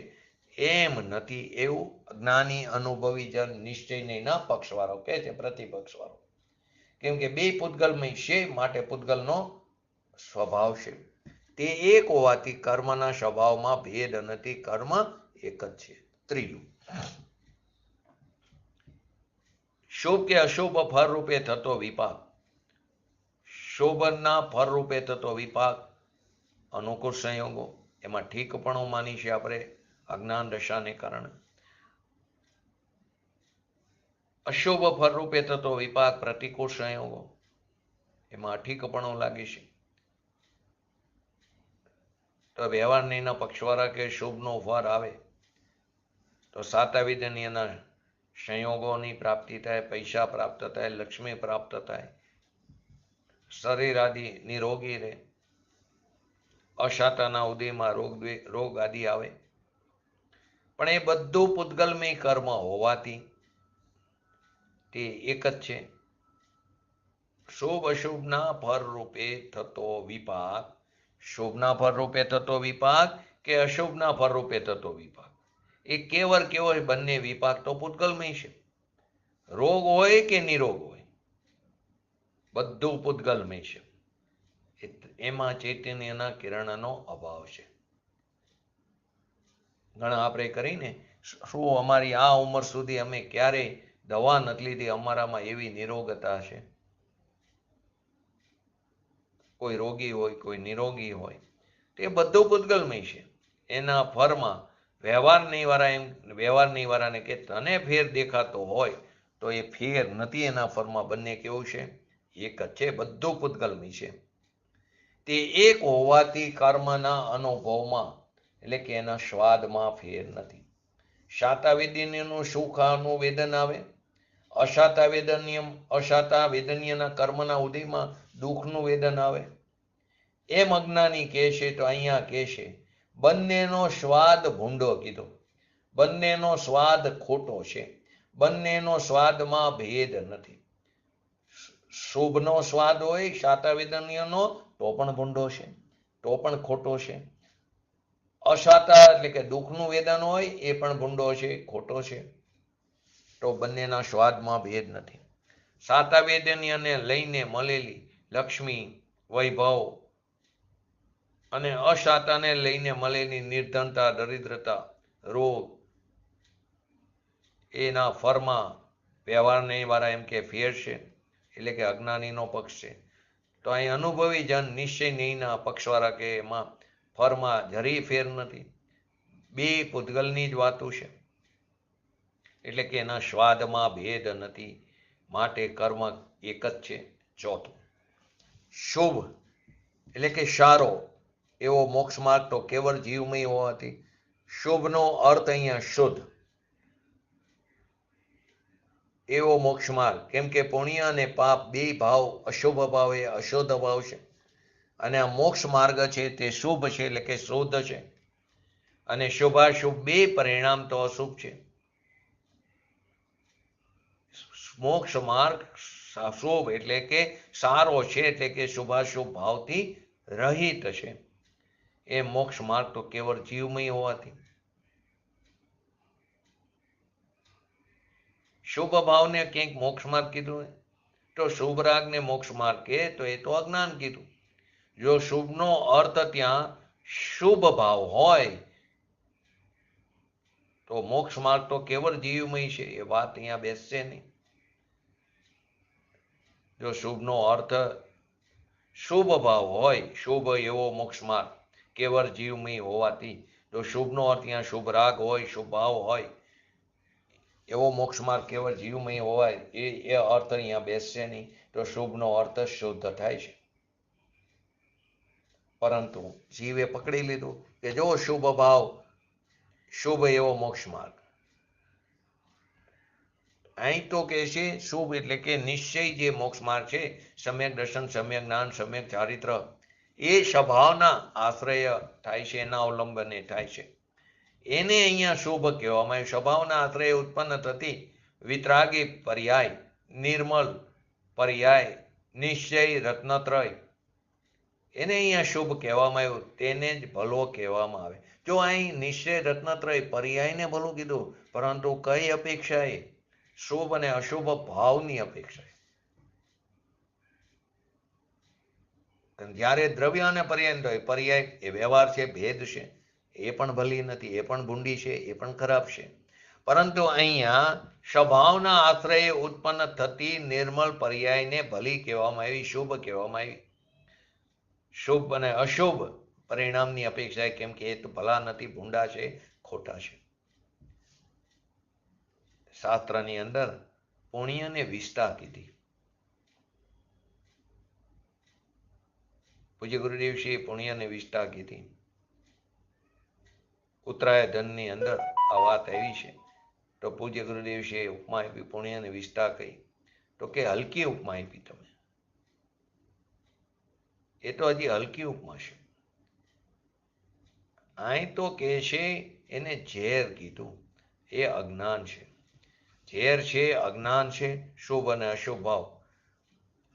એમ નથી, એવું જ્ઞાની અનુભવી જન નિશ્ચયના પક્ષવાળો કહે છે, પ્રતિપક્ષવાળો. કેમ કે બે પૂતગલમય છે માટે પૂતગલનો સ્વભાવ છે, તે એક હોવાથી કર્મના સ્વભાવમાં ભેદ નથી, કર્મ એક જ છે. ત્રીજું, શુભ કે અશુભ ફળ રૂપે થતો વિપાક. શુભના ફળ રૂપે થતો વિપાક અનુકૂળ સંયોગો, એમાં ઠીકપણું માની છે આપણે અજ્ઞાન દશાને કારણે. અશુભ ફળ રૂપે થતો વિપાક પ્રતિકૂળ સંયોગો, એમાં અઠીકપણું લાગે છે. તો વ્યવહારના પક્ષવાળા કે શુભનો ફળ આવે તો સાતાવિદન્યના સંયોગોની પ્રાપ્તિ થાય, પૈસા પ્રાપ્ત થાય, લક્ષ્મી પ્રાપ્ત થાય, શરીર આદિ નિરોગી રહે, અસાતાના ઉદયમાં રોગ આદિ આવે. પણ એ બધું પૂતગલમય કર્મ હોવાથી તે એક જ છે. શુભ અશુભના ફળ રૂપે થતો વિપાક, શુભના ફળ રૂપે થતો વિપાક કે અશુભના ફળ રૂપે થતો વિપાક, એ કેવળ કેવો હોય? બંને વિપાક તો પૂતગલમય છે. રોગ હોય કે નિરોગ હોય, બધું પૂતગલમય છે. એમાં ચૈતન્યના કિરણનો અભાવ છે. ઘણા આપણે કરીને શું અમારી આ ઉંમર સુધી અમે ક્યારેય દવા નથી લીધી, અમારામાં એવી નિરોગતા છે. કોઈ રોગી હોય, કોઈ નિરોગી હોય, તે બધું પૂતગલમય છે. એના ફરમાં વ્યવહારની વાળાને કે તને ફેર દેખાતો હોય તો એ ફેર નથી. એના ફરમાં બંને કેવું છે? એક જ છે, બધું પૂતગલમય છે. તે એક હોવાથી કર્મના અનુભવમાં એટલે કે એના સ્વાદમાં ફેર નથી. શાતા વેદન્યનું સુખાનું વેદન આવે, અશાતા વેદન્યના કર્મના ઉદયમાં દુઃખનું વેદન આવે. એમ અજ્ઞાની કહેશે તો અહીંયા કહેશે બંનેનો સ્વાદ ભૂંડો કીધો, બંનેનો સ્વાદ ખોટો છે, બંનેનો સ્વાદમાં ભેદ નથી. શુભનો સ્વાદ હોય શાતા વેદન્યનો તો પણ ભૂંડો છે, તો પણ ખોટો છે. અશાતા એટલે કે દુઃખનું વેદન હોય એ પણ ભૂંડો છે, ખોટો છે. તો બંનેના સ્વાદમાં ભેદ નથી. શાતા વેદન્યને લઈને મળેલી લક્ષ્મી, વૈભવ અને અશાતાને લઈને મળેલી નિર્ધનતા, દરિદ્રતા, રોગ એના ફરમાં વ્યવહારને વાળા એમ કે ફેર છે, એટલે કે અજ્ઞાનીનો પક્ષ છે. તો અહીં અનુભવી જન નિશ્ચય નહીંના પક્ષવાળા કે એમાં ફરમાં જરી ફેર નથી, બે પૂતગલની જ વાતો છે. એટલે કે એના સ્વાદમાં ભેદ નથી, માટે કર્મ એક જ છે. ચોથું, શુભ એટલે કે સારો એવો મોક્ષ માર્ગ તો કેવળ જીવમય હોવાથી શુભનો અર્થ અહીંયા શુદ્ધ એવો મોક્ષ માર્ગ. કેમ કે પુણ્ય અને પાપ બે ભાવ, અશુભ ભાવ એ અશુદ્ધ ભાવ છે, અને આ મોક્ષ માર્ગ છે તે શુભ છે એટલે કે શુદ્ધ છે, અને શુભાશુભ બે પરિણામ તો અશુભ છે. મોક્ષ માર્ગ શુભ એટલે કે સારો છે, એટલે કે શુભાશુભ ભાવથી રહિત છે. એ મોક્ષ માર્ગ તો કેવળ જીવમય હોવાથી શુભ ભાવને ક્યાંક મોક્ષ માર્ગ કીધું તો શુભ રાગને મોક્ષ માર્ગ કે તો એ તો અજ્ઞાન કીધું. જો શુભનો અર્થ ત્યાં શુભ ભાવ હોય તો મોક્ષ માર્ગ તો કેવળ જીવમય છે, એ વાત અહીંયા બેસશે નહીં. જો શુભનો અર્થ શુભ ભાવ હોય, શુભ એવો મોક્ષ માર્ગ કેવળ જીવમય હોવાથી જો શુભનો અર્થ અહીંયા શુભ રાગ હોય, શુભ ભાવ હોય, એવો મોક્ષ માર્ગ કેવળ જીવમય હોવાય એ અર્થ અહીંયા બેસશે નહીં. તો શુભનો અર્થ શુદ્ધ થાય છે. પરંતુ જીવે પકડી લીધું કે જો શુભ ભાવ, શુભ એવો મોક્ષ માર્ગ. અહીં તો કે છે શુભ એટલે કે નિશ્ચય જે મોક્ષ માર્ગ છે, સમ્યક દર્શન, સમ્યક જ્ઞાન, સમ્યક ચારિત્ર, એ સ્વભાવના આશ્રય થાય છે, એના અવલંબને થાય છે. એને અહીંયા શુભ કહેવામાં આવ્યું. સ્વભાવના આશ્રય ઉત્પન્ન થતી વિતરાગી પર્યાય, નિર્મલ પર્યાય, નિશ્ચય રત્નત્રય, એને અહીંયા શુભ કહેવામાં આવ્યું. તેને જ ભલો કહેવામાં આવે. જો અહીં નિશ્ચય રત્નત્રય પર્યાયને ભલું કીધું, પરંતુ કઈ અપેક્ષાએ? શુભ અને અશુભ ભાવની અપેક્ષાએ. જ્યારે દ્રવ્ય અને પર્યાય એ વ્યવહાર છે, ભેદ છે, એ પણ ભલી નથી, એ પણ ભૂંડી છે, એ પણ ખરાબ છે. પરંતુ અહીંયા સ્વભાવના આશ્રયે ઉત્પન્ન થતી નિર્મળ પર્યાયને ભલી કહેવામાં આવી, શુભ કહેવામાં આવી. શુભ અને અશુભ પરિણામની અપેક્ષાએ, કેમ કે એ તો ભલા નથી, ભૂંડા છે, ખોટા છે. શાસ્ત્રની અંદર પુણ્ય અને વિષ્ટા કીધી. પૂજ્ય ગુરુદેવશ્રીએ પુણ્ય અને વિષ્ટા કીધી. ઉત્તરાય ધનની અંદર આ વાત આવી છે. તો પૂજ્ય ગુરુદેવશ્રીએ ઉપમા આપી, પુણ્ય અને વિષ્ટા કહી. તો કે હલકી ઉપમા આપી તમે. એ તો હજી હલકી ઉપમા છે. અહીં તો કે છે એને ઝેર કીધું, એ અજ્ઞાન છે. ઝેર છે, અજ્ઞાન છે, શુભ અને અશુભ ભાવ.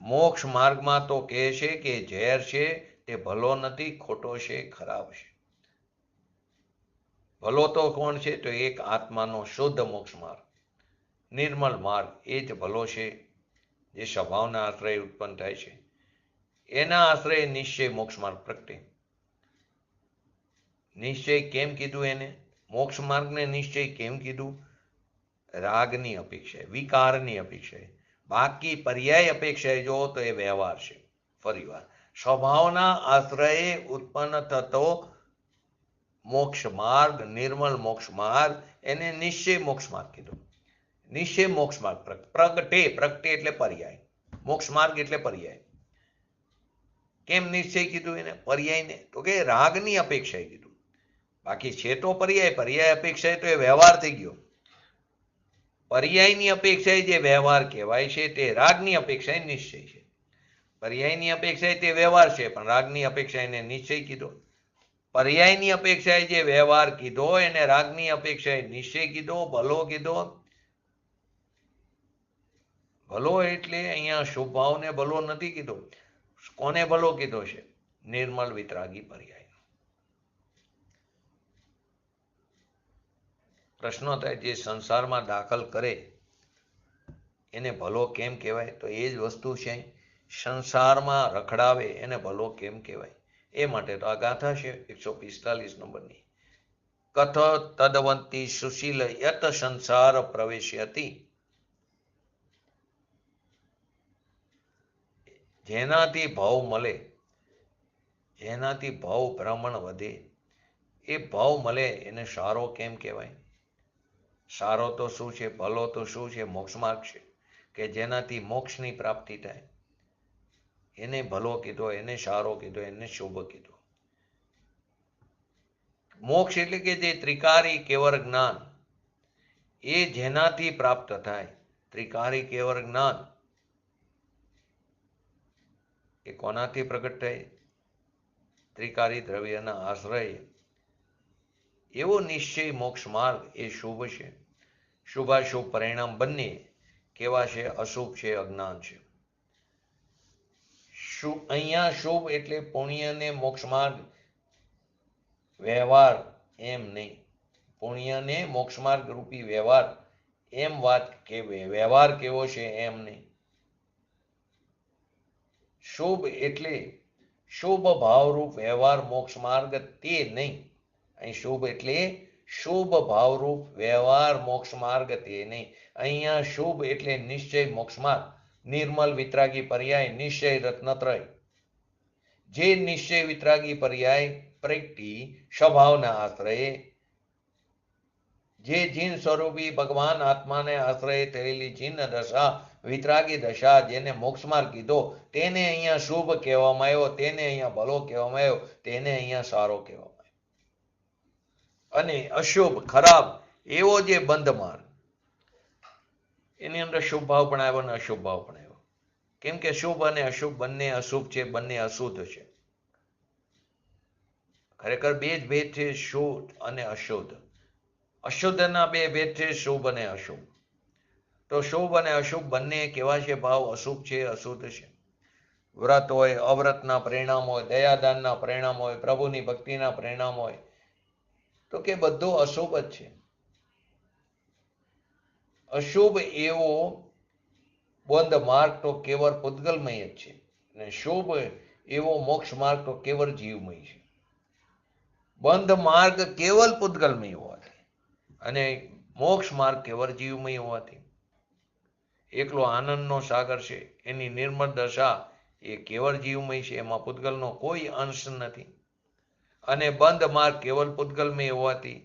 મોક્ષ માર્ગમાં તો કહે છે કે ઝેર છે તે ભલો નથી, ખોટો છે, ખરાબ છે. ભલો તો કોણ છે? તો એક આત્માનો શુદ્ધ મોક્ષ માર્ગ, નિર્મલ માર્ગ, એ જ ભલો છે, જે સ્વભાવના આશ્રય ઉત્પન્ન થાય છે. એના આશ્રય નિશ્ચય મોક્ષ માર્ગ પ્રગટે. નિશ્ચય કેમ કીધું એને? મોક્ષ માર્ગને નિશ્ચય કેમ કીધું? રાગની અપેક્ષાએ, વિકારની અપેક્ષાએ. બાકી પર્યાય અપેક્ષાએ જો તો એ વ્યવહાર છે. ફરીવાર, સ્વભાવના આશ્રયે ઉત્પન્ન થતો મોક્ષ માર્ગ, નિર્મળ મોક્ષ માર્ગ, એને નિશ્ચય મોક્ષ માર્ગ કીધો. નિશ્ચય મોક્ષ માર્ગ પ્રગટે. પ્રગટે એટલે પર્યાય. મોક્ષ માર્ગ એટલે પર્યાય. કેમ નિશ્ચય કીધું એને? પર્યાયને તો કે રાગની અપેક્ષાએ કીધું. બાકી છે તો પર્યાય અપેક્ષાએ તો એ વ્યવહાર થઈ ગયો. પર્યાયની અપેક્ષાએ જે વ્યવહાર કહેવાય છે તે રાગની અપેક્ષાએ નિશ્ચય છે. પર્યાયની અપેક્ષાએ તે વ્યવહાર છે, પણ રાગની અપેક્ષા એને નિશ્ચય કીધો. પર્યાયની અપેક્ષાએ જે વ્યવહાર કીધો એને રાગની અપેક્ષાએ નિશ્ચય કીધો, ભલો કીધો. ભલો એટલે અહીંયા શુભ ભાવને ભલો નથી કીધો. કોને ભલો કીધો છે? નિર્મળ વિતરાગી પર્યાય. પ્રશ્નો થાય, જે સંસારમાં દાખલ કરે એને ભલો કેમ કહેવાય? તો એ જ વસ્તુ છે. સંસારમાં રખડાવે એને ભલો કેમ કહેવાય? એ માટે તો આ ગાથા છે 145 નંબરની. કથ તદવંતી સુશીલ યત સંસાર પ્રવેશ્યતિ. જેનાથી ભાવ મળે, જેનાથી ભાવ ભ્રમણ વધે, એ ભાવ મળે એને સારો કેમ કહેવાય? સારો તો શું છે? ભલો તો શું છે? મોક્ષ માર્ગ છે, કે જેનાથી મોક્ષની પ્રાપ્તિ થાય. એને ભલો કીધો, એને સારો કીધો, એને શુભ કીધો. મોક્ષ એટલે કે જે ત્રિકારી કેવર જ્ઞાન, એ જેનાથી પ્રાપ્ત થાય. ત્રિકારી કેવર જ્ઞાન એ કોનાથી પ્રગટ થાય? ત્રિકારી દ્રવ્યના આશ્રય. એવો નિશ્ચય મોક્ષ માર્ગ એ શુભ છે. શુભાશુભ પરિણામ બંને કેવા છે? અશુભ છે, અજ્ઞાન છે. અહીંયા શુભ એટલે પુણ્ય ને મોક્ષ માર્ગ વ્યવહાર એમ નહીં. પુણ્ય ને મોક્ષ માર્ગ રૂપી વ્યવહાર એમ વાત કે વ્યવહાર કેવો છે એમ નહીં. શુભ એટલે શુભ ભાવરૂપ વ્યવહાર મોક્ષ માર્ગ તે નહીં. અહીં શુભ એટલે શુભ ભાવરૂપ વ્યવહાર મોક્ષ માર્ગ તે નહીં. અહીંયા શુભ એટલે નિશ્ચય મોક્ષ માર્ગ, નિર્મલ વિતરાગી પર્યાય, નિશ્ચય રત્નત્રય. જે નિશ્ચય વિતરાગી પર્યાય પ્રગટી સ્વભાવના આશ્રયે, જે જીન સ્વરૂપી ભગવાન આત્માને આશ્રય થયેલી જીન દશા, વિતરાગી દશા, જેને મોક્ષ માર્ગ કીધો, તેને અહીંયા શુભ કહેવામાં આવ્યો, તેને અહીંયા ભલો કહેવામાં આવ્યો, તેને અહીંયા સારો કહેવામાં આવ્યો. અને અશુભ ખરાબ એવો જે બંધ માર્ગ, એની અંદર શુભ ભાવ પણ આવ્યો અને અશુભ ભાવ પણ આવ્યો. કેમ કે શુભ અને અશુભ બંને અશુભ છે, બંને અશુદ્ધ છે. ખરેખર બે જ ભેદ છે, શુદ્ધ અને અશુદ્ધ. અશુદ્ધના બે ભેદ છે, શુભ અને અશુભ. તો શુભ અને અશુભ બંને કેવા છે? ભાવ અશુભ છે, અશુદ્ધ છે. વ્રત હોય, અવ્રતના પરિણામ હોય, દયાદાનના પરિણામ હોય, પ્રભુની ભક્તિના પરિણામ હોય, તો કે બધું અશુભ જ છે. અશુભ એવો બંધ માર્ગ તો કેવળ પૂતગલમય જ છે, અને શુભ એવો મોક્ષ માર્ગ તો કેવળ જીવમય છે. બંધ માર્ગ કેવલ પૂતગલમય હોવાથી અને મોક્ષ માર્ગ કેવળ જીવમય હોવાથી એકલો આનંદનો સાગર છે. એની નિર્મળ દશા એ કેવળ જીવમય છે, એમાં પૂતગલનો કોઈ અંશ નથી. અને બંધ માર્ગ કેવલ પૂતગલમય હોવાથી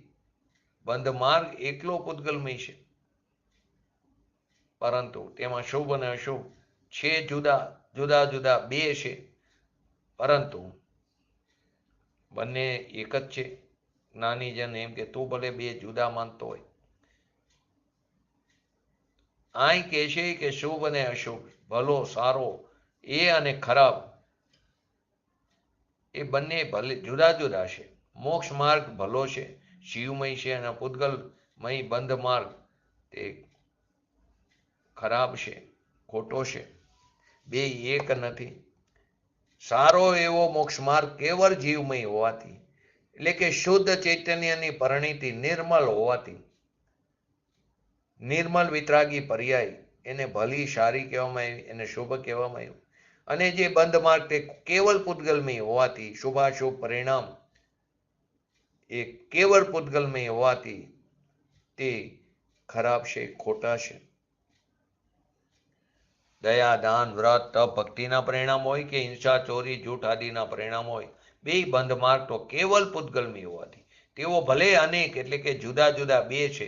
બંધ માર્ગ એકલો પૂતગલમય છે, પરંતુ તેમાં શુભ અને અશુભ છે, જુદા જુદા બે છે, પરંતુ બંને એક જ છે. જ્ઞાની જન એમ કે તું ભલે બે જુદા માનતો હોય, અહીં કહે છે કે શુભ અને અશુભ, ભલો સારો એ અને ખરાબ એ બંને ભલે જુદા જુદા છે. મોક્ષ માર્ગ ભલો છે, શિવમય છે, અને પૂતગલમય બંધ માર્ગ તે ખરાબ છે, ખોટો છે. બે એક નથી. સારો એવો મોક્ષ માર્ગ કેવળ જીવમય હોવાથી, એટલે કે શુદ્ધ ચૈતન્યની પરિણીતિ નિર્મલ હોવાથી, નિર્મલ વિતરાગી પર્યાય એને ભલી સારી કહેવામાં આવી, એને શુભ કહેવામાં આવ્યું. અને જે બંધ માર્ગ તે કેવલ પૂતગલમય હોવાથી શુભાશુભ પરિણામ એ કેવળ પૂતગલમય હોવાથી તે ખરાબ છે, ખોટા છે. દયા, દાન, વ્રત, તપ, ભક્તિના પરિણામ હોય કે હિંસા, ચોરી, જૂઠ આદિના પરિણામ હોય, બે બંધ માર્ગ તો કેવલ પૂતગલમય હોવાથી તેઓ ભલે અનેક એટલે કે જુદા જુદા બે છે,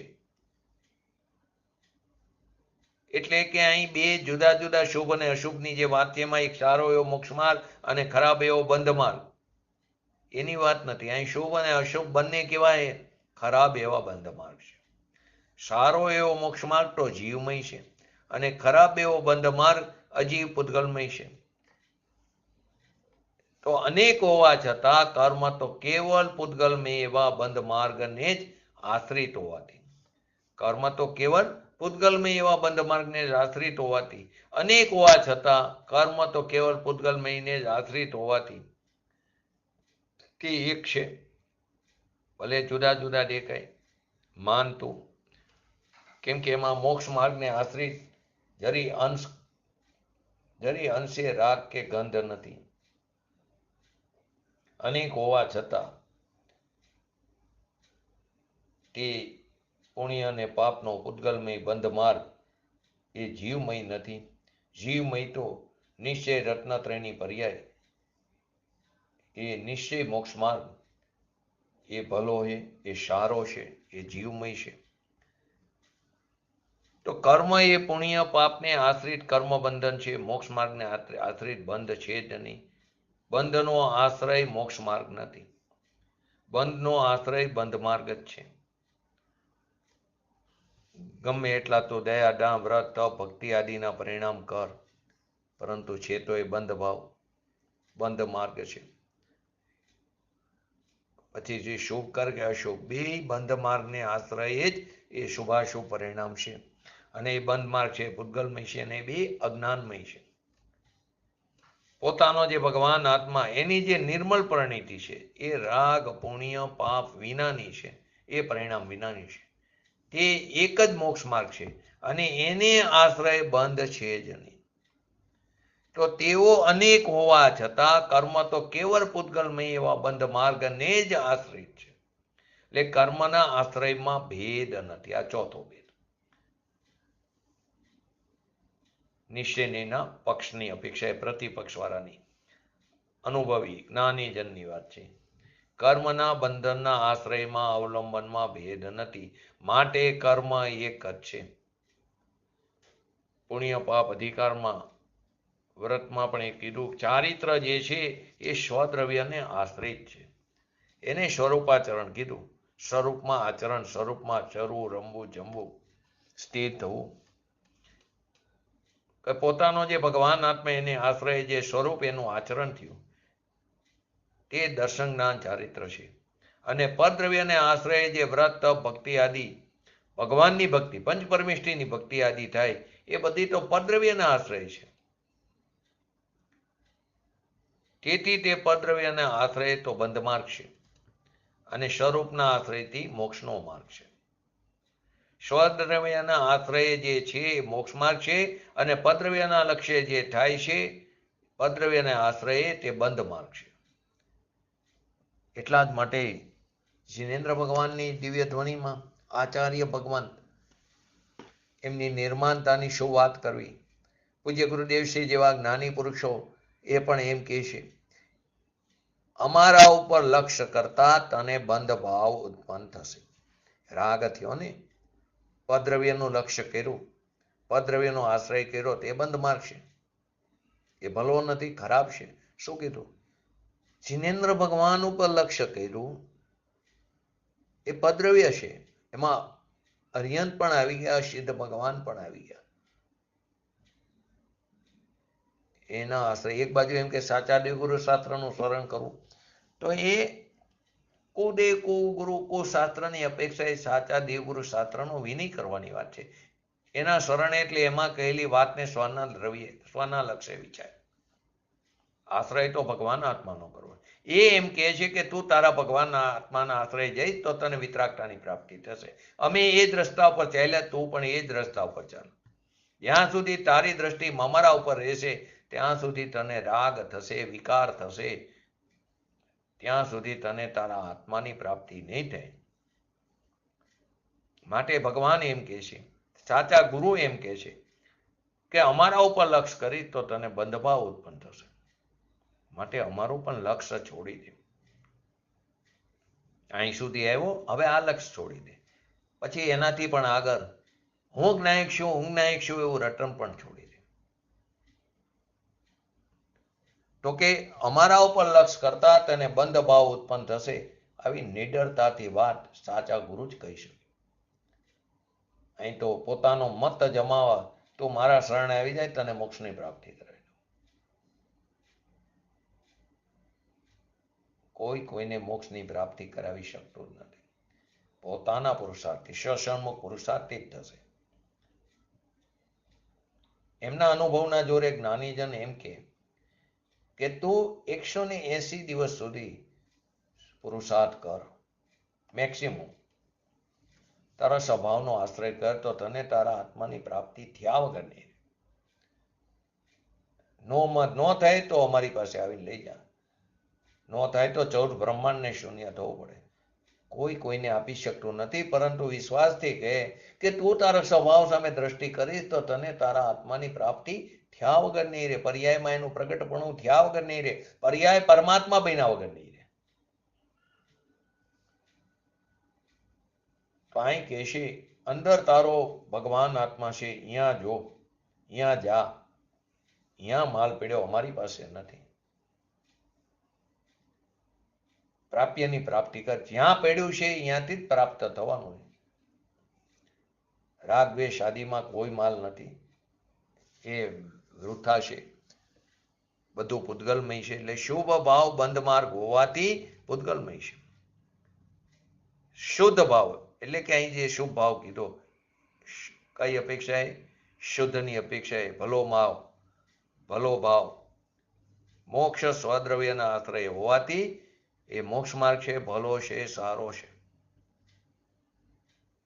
એટલે કે અહીં બે જુદા જુદા શુભ અને અશુભની જે વાત છે એમાં એક સારો એવો મોક્ષ માર્ગ અને ખરાબ એવો બંધ માર્ગ એની વાત નથી. અહીં શુભ અને અશુભ બંને કેવાય ખરાબ એવા બંધ માર્ગ છે. સારો એવો મોક્ષ માર્ગ તો જીવમય છે અને ખરાબ એવો બંધ માર્ગ અજીવ પૂતગલમય છે. તો અનેક હોવા છતાં કર્મ તો કેવલ પૂતગલમય એવા બંધ માર્ગને જ આશ્રિત હોવાથી, કર્મ તો કેવલ પૂતગલમય એવા બંધ માર્ગને જ આશ્રિત હોવાથી, અનેક હોવા છતાં કર્મ તો કેવલ પૂતગલમયને જ આશ્રિત હોવાથી તે એક છે. ભલે જુદા જુદા દેખાય માનતું, કેમ કે એમાં મોક્ષ માર્ગને આશ્રિત જરી અંશે રાગ કે ગંધ નથી. અનેક હોવા છતાં તે પુણ્ય અને પાપનો પૂતગલમય બંધ માર્ગ એ જીવમય નથી. જીવમય તો નિશ્ચય રત્નત્રયની પર્યાય એ નિશ્ચય મોક્ષ માર્ગ એ ભલો છે, એ સારો છે, એ જીવમય છે. તો કર્મ એ પુણ્ય પાપને આશ્રિત કર્મ બંધન છે, મોક્ષ માર્ગને આશ્રિત બંધ છે જ નહીં. બંધનો આશ્રય મોક્ષ માર્ગ નથી, બંધનો આશ્રય બંધ માર્ગ જ છે. ગમે એટલા તો દયા, દાન, વ્રત, તપ, ભક્તિ આદિના પરિણામ કર, પરંતુ છે તો એ બંધ ભાવ, બંધ માર્ગ છે. પછી જે શુભ કર કે અશુભ બે બંધ માર્ગને આશ્રય જ એ શુભાશુભ પરિણામ છે. અને એ બંધ માર્ગ છે પૂતગલમય છે અને બે અજ્ઞાનમય છે. પોતાનો જે ભગવાન આત્મા એની જે નિર્મલ પરિણીતિ છે એ રાગ, પુણ્ય, પાપ વિનાની છે, એ પરિણામ વિનાની છે. તે એક જ મોક્ષ માર્ગ છે અને એને આશ્રય બંધ છે જ નહીં. તો તેઓ અનેક હોવા છતાં કર્મ તો કેવળ પૂતગલમય એવા બંધ માર્ગને જ આશ્રિત છે. એટલે કર્મના આશ્રયમાં ભેદ નથી. આ ચોથો ભેદ નિશ્ચયના પક્ષની અપેક્ષાએ પ્રતિપક્ષ વાળાની અનુભવી જ્ઞાની જનની વાત છે. કર્મના બંધનના આશ્રયમાં અવલંબનમાં ભેદ નથી, માટે કર્મ એક જ છે. પુણ્ય પાપ અધિકારમાં વ્રતમાં પણ એ કીધું, ચારિત્ર જે છે એ સ્વદ્રવ્યને આશ્રિત છે. એને સ્વરૂપાચરણ કીધું. સ્વરૂપમાં આચરણ, સ્વરૂપમાં ચરવું, રમવું, જમવું, સ્થિર થવું. પોતાનો જે ભગવાન આત્મા એને આશ્રય જે સ્વરૂપ એનું આચરણ થયું તે દર્શન જ્ઞાન ચારિત્ર છે. અને પરદ્રવ્યને આશ્રય જે વ્રત, તપ, ભક્તિ આદિ ભગવાનની ભક્તિ, પંચ પરમેષ્ઠીની ભક્તિ આદિ થાય એ બધી તો પરદ્રવ્યના આશ્રય છે. તેથી તે પરદ્રવ્યના આશ્રય તો બંધ માર્ગ છે અને સ્વરૂપના આશ્રયથી મોક્ષનો માર્ગ છે. સ્વદ્રવ્યના આશ્રય જે છે એ મોક્ષ માર્ગ છે અને પદ્રવ્યના લક્ષ્ય જે થાય છે પદ્રવ્યના આશ્રય તે બંધ માર્ગ છે. એટલા જ માટે જિનેન્દ્ર ભગવાનની દિવ્ય ધ્વનિમાં આચાર્ય ભગવાન એમની નિર્માણતાની શું વાત કરવી. પૂજ્ય ગુરુદેવશ્રી જેવા જ્ઞાની પુરુષો એ પણ એમ કહે છે, અમારા ઉપર લક્ષ્ય કરતા તને બંધ ભાવ ઉત્પન્ન થશે. રાગ થયો ને, પદ્રવ્યનું લક્ષ્ય કર્યું, પદ્રવ્યનો આશ્રય કર્યો તે બંધ માર્ગ છે. એ ભલો નથી, ખરાબ છે. શું કીધું? જિનેન્દ્ર ભગવાન ઉપર લક્ષ્ય કર્યું એ પદ્રવ્ય છે. એમાં અર્યંત પણ આવી ગયા, સિદ્ધ ભગવાન પણ આવી ગયા. એના આશ્રય એક બાજુ એમ કે સાચા દેવગુરુ શાસ્ત્રનું સ્મરણ કરવું, તો એ કુદેવ કુગુરુ કુ શાસ્ત્રની અપેક્ષાએ સાચા દેવગુરુ શાસ્ત્રનો વિનય કરવાની વાત છે. એના શરણે એટલે એમાં કહેલી વાતને સ્વના લક્ષ્ય વિચાર. આશ્રય તો ભગવાન આત્માનો કરવો. એ એમ કહે છે કે તું તારા ભગવાનના આત્માના આશ્રય જઈશ તો તને વિતરાગતાની પ્રાપ્તિ થશે. અમે એ જ રસ્તા ઉપર ચાલ્યા, તું પણ એ જ રસ્તા ઉપર ચાલ. જ્યાં સુધી તારી દ્રષ્ટિ અમારા ઉપર રહેશે ત્યાં સુધી તને રાગ થશે, વિકાર થશે, ત્યાં સુધી તને તારા આત્માની પ્રાપ્તિ નહીં થાય. માટે ભગવાન એમ કહે છે, સાચા ગુરુ એમ કહે છે કે અમારા ઉપર લક્ષ કરી તો તને બંધભાવ ઉત્પન્ન થશે. માટે અમારું પણ લક્ષ્ય છોડી દે. અહીં સુધી આવ્યો, હવે આ લક્ષ્ય છોડી દે. પછી એનાથી પણ આગળ હું જ્ઞાયક છું એવું રટણ પણ છોડી દે. તો કે અમારા ઉપર લક્ષ કરતા તેને બંધ ભાવ ઉત્પન્ન થશે. આવી નિડરતાથી વાત સાચા ગુરુ જ કહી શકે. અહીં તો પોતાનો મત જમાવા તું મારા શરણે આવી જાય, તને મોક્ષની પ્રાપ્તિ કરાવી દઉં. કોઈ કોઈને મોક્ષની પ્રાપ્તિ કરાવી શકતું જ નથી. પોતાના પુરુષાર્થથી, સષણમુખ પુરુષાર્થથી જ થશે. એમના અનુભવના જોરે જ્ઞાનીજન એમ કે તું 180 દિવસ સુધી પુરુષાર્થ કર, મેક્સિમમ તારા સ્વભાવનો આશ્રય કર, તો તને તારા આત્માની પ્રાપ્તિ થયા વગર નહીં. નો થાય તો અમારી પાસે આવીને લઈ જા. નો થાય તો 14 બ્રહ્માંડને શૂન્ય થવું પડે. કોઈ કોઈને આપી શકતું નથી, પરંતુ વિશ્વાસથી કહે કે તું તારા સ્વભાવ સામે દ્રષ્ટિ કરીશ તો તને તારા આત્માની પ્રાપ્તિ થયા વગર નહીં રહે. પર્યાયમાં એનું પ્રગટપણું થયા વગર નહીં રહે. પર્યાય પરમાત્મા બન્યા વગર નહીં રહે. તો અહીં કહેશે અંદર તારો ભગવાન આત્મા છે, અહીંયા જો, અહીંયા જા, અહીંયા માલ પડ્યો, અમારી પાસે નથી. પ્રાપ્યની પ્રાપ્તિ કર. જ્યાં પડ્યું છે અહીંયાથી જ પ્રાપ્ત થવાનું. રાગ દ્વેષ આદિમાં કોઈ માલ નથી, એ વૃથા છે, બધું પૂતગલમય છે. એટલે શુભ ભાવ બંધ માર્ગ હોવાથી પૂતગલમય છે. શુદ્ધ ભાવ એટલે કે અહીં જે શુભ ભાવ કીધો, કઈ અપેક્ષાએ? શુદ્ધની અપેક્ષાએ ભલો ભાવ મોક્ષ સ્વદ્રવ્યના આશ્રય હોવાથી એ મોક્ષ માર્ગ છે, ભલો છે, સારો છે.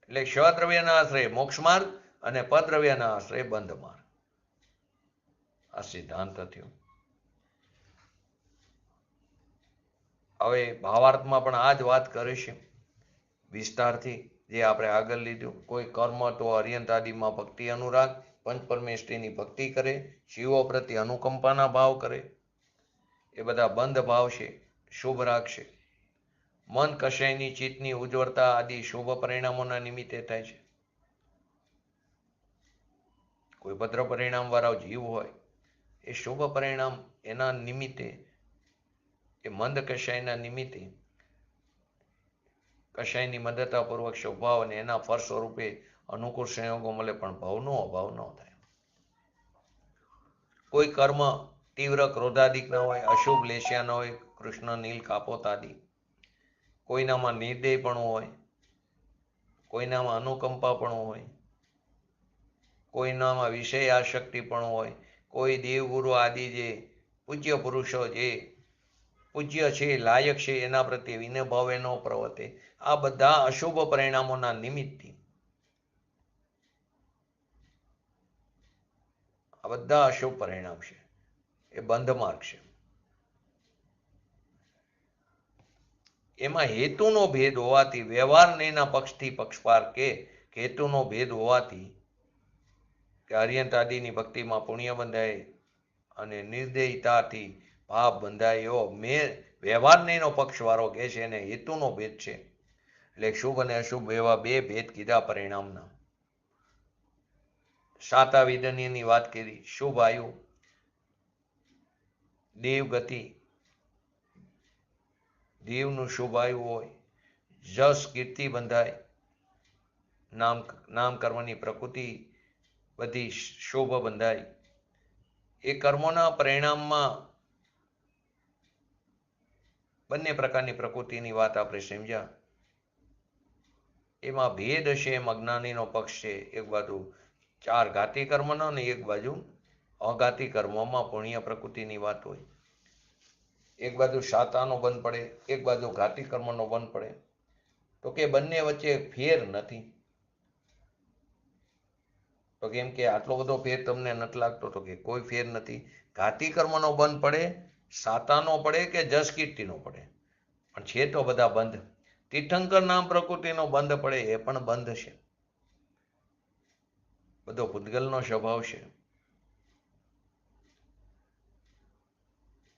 એટલે સ્વદ્રવ્યના આશ્રય મોક્ષ માર્ગ અને પદ્રવ્યના આશ્રય બંધ માર્ગ. આ સિદ્ધાંત થયો. હવે ભાવાર્થમાં પણ આ જ વાત કરે છે વિસ્તારથી, જે આપણે આગળ લીધું. કોઈ કર્મ તો અર્યંતાદિમાં ભક્તિ અનુરાગ, પંચ પરમેષ્ઠીની ભક્તિ કરે, શિવો પ્રત્યે અનુકંપાના ભાવ કરે, એ બધા બંધ ભાવ છે, શુભ રાગ છે. મન કશાયની ચિત્તની ઉજ્જવળતા આદિ શુભ પરિણામોના નિમિત્તે થાય છે. કોઈ ભદ્ર પરિણામ વાળા જીવ હોય, એ શુભ પરિણામ એના નિમિત્તે, એ મંદ કશાયના નિમિત્તે કશાયની મદદતાપૂર્વક સ્વભાવ અને એના ફળ સ્વરૂપે અનુકૂળ સંયોગો મળે, પણ ભાવનો અભાવ ન થાય. કોઈ કર્મ તીવ્ર ક્રોધાદિક ન હોય, અશુભ લેશ્યા ન હોય, કૃષ્ણ નીલ કાપોત આદિ. કોઈનામાં નિર્દયપણું હોય, કોઈનામાં અનુકંપાપણું હોય, કોઈનામાં વિષય આસક્તિપણું હોય, કોઈ દેવગુરુ આદિ જે પૂજ્ય પુરુષો જે પૂજ્ય છે, લાયક છે, એના પ્રત્યે વિનયભાવે ન પ્રવર્તે. આ બધા અશુભ પરિણામોના નિમિત્તથી, આ બધા અશુભ પરિણામ છે, એ બંધ માર્ગ છે. એમાં હેતુનો ભેદ હોવાથી, વ્યવહારના પક્ષથી પક્ષપાર કે હેતુનો ભેદ હોવાથી, કે અર્યંતાદિની ભક્તિમાં પુણ્ય બંધાય અને નિર્દયતાથી પાપ બંધાય, એવો વ્યવહારનો પક્ષવાળો કહે છે એને હેતુનો ભેદ છે. એટલે શુભ અને અશુભ એવા બે ભેદ કીધા પરિણામના. શાતાવિદની વાત કરી. શુભ આયુ, દેવગતિ, દેવનું શુભ આયુ હોય, જસ કીર્તિ બંધાય, નામ કર્મની પ્રકૃતિ બધી શુભ બંધાય. એ કર્મોના પરિણામમાં બંને પ્રકારની પ્રકૃતિની વાત આપણે સમજ્યા. એમાં ભેદ છે, એમ અજ્ઞાનીનો પક્ષ છે. એક બાજુ 4 ઘાતી કર્મનો ને એક બાજુ અઘાતી કર્મોમાં પુણ્ય પ્રકૃતિની વાત હોય. એક બાજુ શાતાનો બંધ પડે, એક બાજુ ઘાતી કર્મનો બંધ પડે. તો કે બંને વચ્ચે ફેર નથી. તો કેમ કે આટલો બધો ફેર તમને નથી લાગતો? તો કે કોઈ ફેર નથી. ઘાતી કર્મનો બંધ પડે, સાતાનો પડે કે જસ કીર્તિનો પડે, પણ છે તો બધા બંધ. તીર્થંકર નામ પ્રકૃતિનો બંધ પડે, એ પણ બંધ છે. બધો પૂતગલનો સ્વભાવ છે.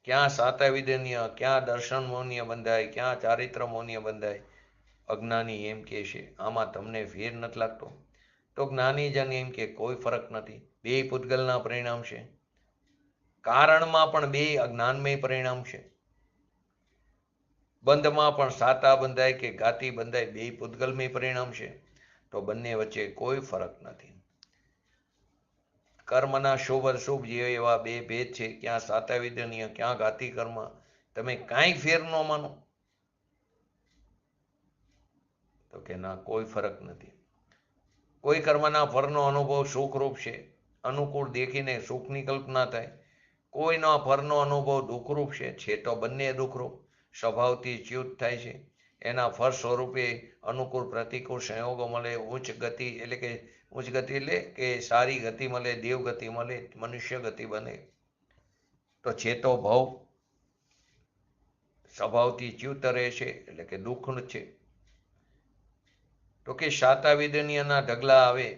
ક્યાં સાતા વિદનીય, ક્યાં દર્શન મૌન્ય બંધાય, ક્યાં ચારિત્ર મૌન્ય બંધાય. અજ્ઞાની એમ કે છે આમાં તમને ફેર નથી લાગતો? તો જ્ઞાનીજન એમ કે કોઈ ફરક નથી, બે પૂતગલના પરિણામ છે. કારણમાં પણ બે અજ્ઞાનમય પરિણામ છે. બંધમાં પણ સાતા બંધાય કે ગાતી બંધાય, બે પૂતગલમય પરિણામ છે. તો બંને વચ્ચે કોઈ ફરક નથી. કર્મના શુભ અશુભ જે એવા બે ભેદ છે, ક્યાં સાતા વિદનીય, ક્યાં ઘાતી કર્મ. તમે કાંઈ ફેર ન માનો? તો કે ના, કોઈ ફરક નથી. કોઈ કર્મના ફળનો અનુભવ સુખરૂપ છે, અનુકૂળ દેખીને સુખની કલ્પના થાય. કોઈના ફળનો અનુભવ દુઃખરૂપ છે તો બંને દુઃખરૂપ. સ્વભાવથી ચ્યુત થાય છે. એના ફળ સ્વરૂપે અનુકૂળ પ્રતિકૂળ સંયોગો મળે. ઉચ્ચ ગતિ એટલે કે સારી ગતિ મળે, દેવ ગતિ મળે, મનુષ્ય ગતિ બને. તો ચેતો ભાવ સ્વભાવથી ચ્યુત રહે છે એટલે કે દુઃખ છે. તો કે સાતા વિદનીયના ઢગલા આવે,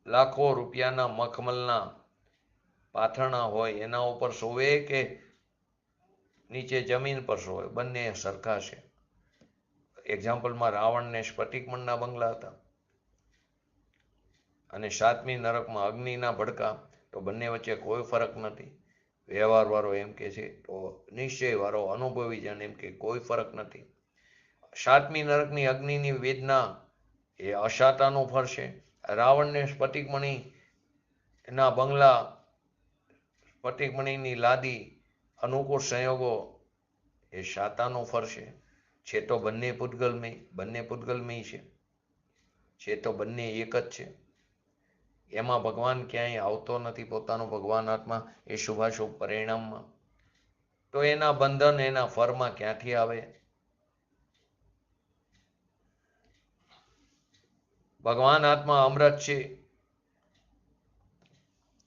લાખો રૂપિયાના મખમલના પાથરણા હોય, એના ઉપર સોવે કે નીચે જમીન પર સોવે, બંને સરખા છે. એક્ઝામ્પલમાં રાવણને સ્ફટિકમણના બંગલા હતા અને સાતમી નરકમાં અગ્નિના ભડકા. તો બંને વચ્ચે કોઈ ફરક નથી. વ્યવહાર વાળો એમ કે છે, તો નિશ્ચય વાળો અનુભવી જન એમ કે કોઈ ફરક નથી. સાતમી નરકની અગ્નિની વેદના એ અસાતાનું ફળ છે. રાવણને સ્ફટિકમણિ ના બંગલા, સ્ફટિકમણિની લાદી, અનુકૂળ સંયોગો એ સાતાનું ફળ છે. તો બંને પૂતગલમય છે તો બંને એક જ છે. એમાં ભગવાન ક્યાંય આવતો નથી, પોતાનો ભગવાન આત્મા એ શુભાશુભ પરિણામમાં. તો એના બંધન એના ફળમાં ક્યાંથી આવે? ભગવાન આત્મા અમૃત છે,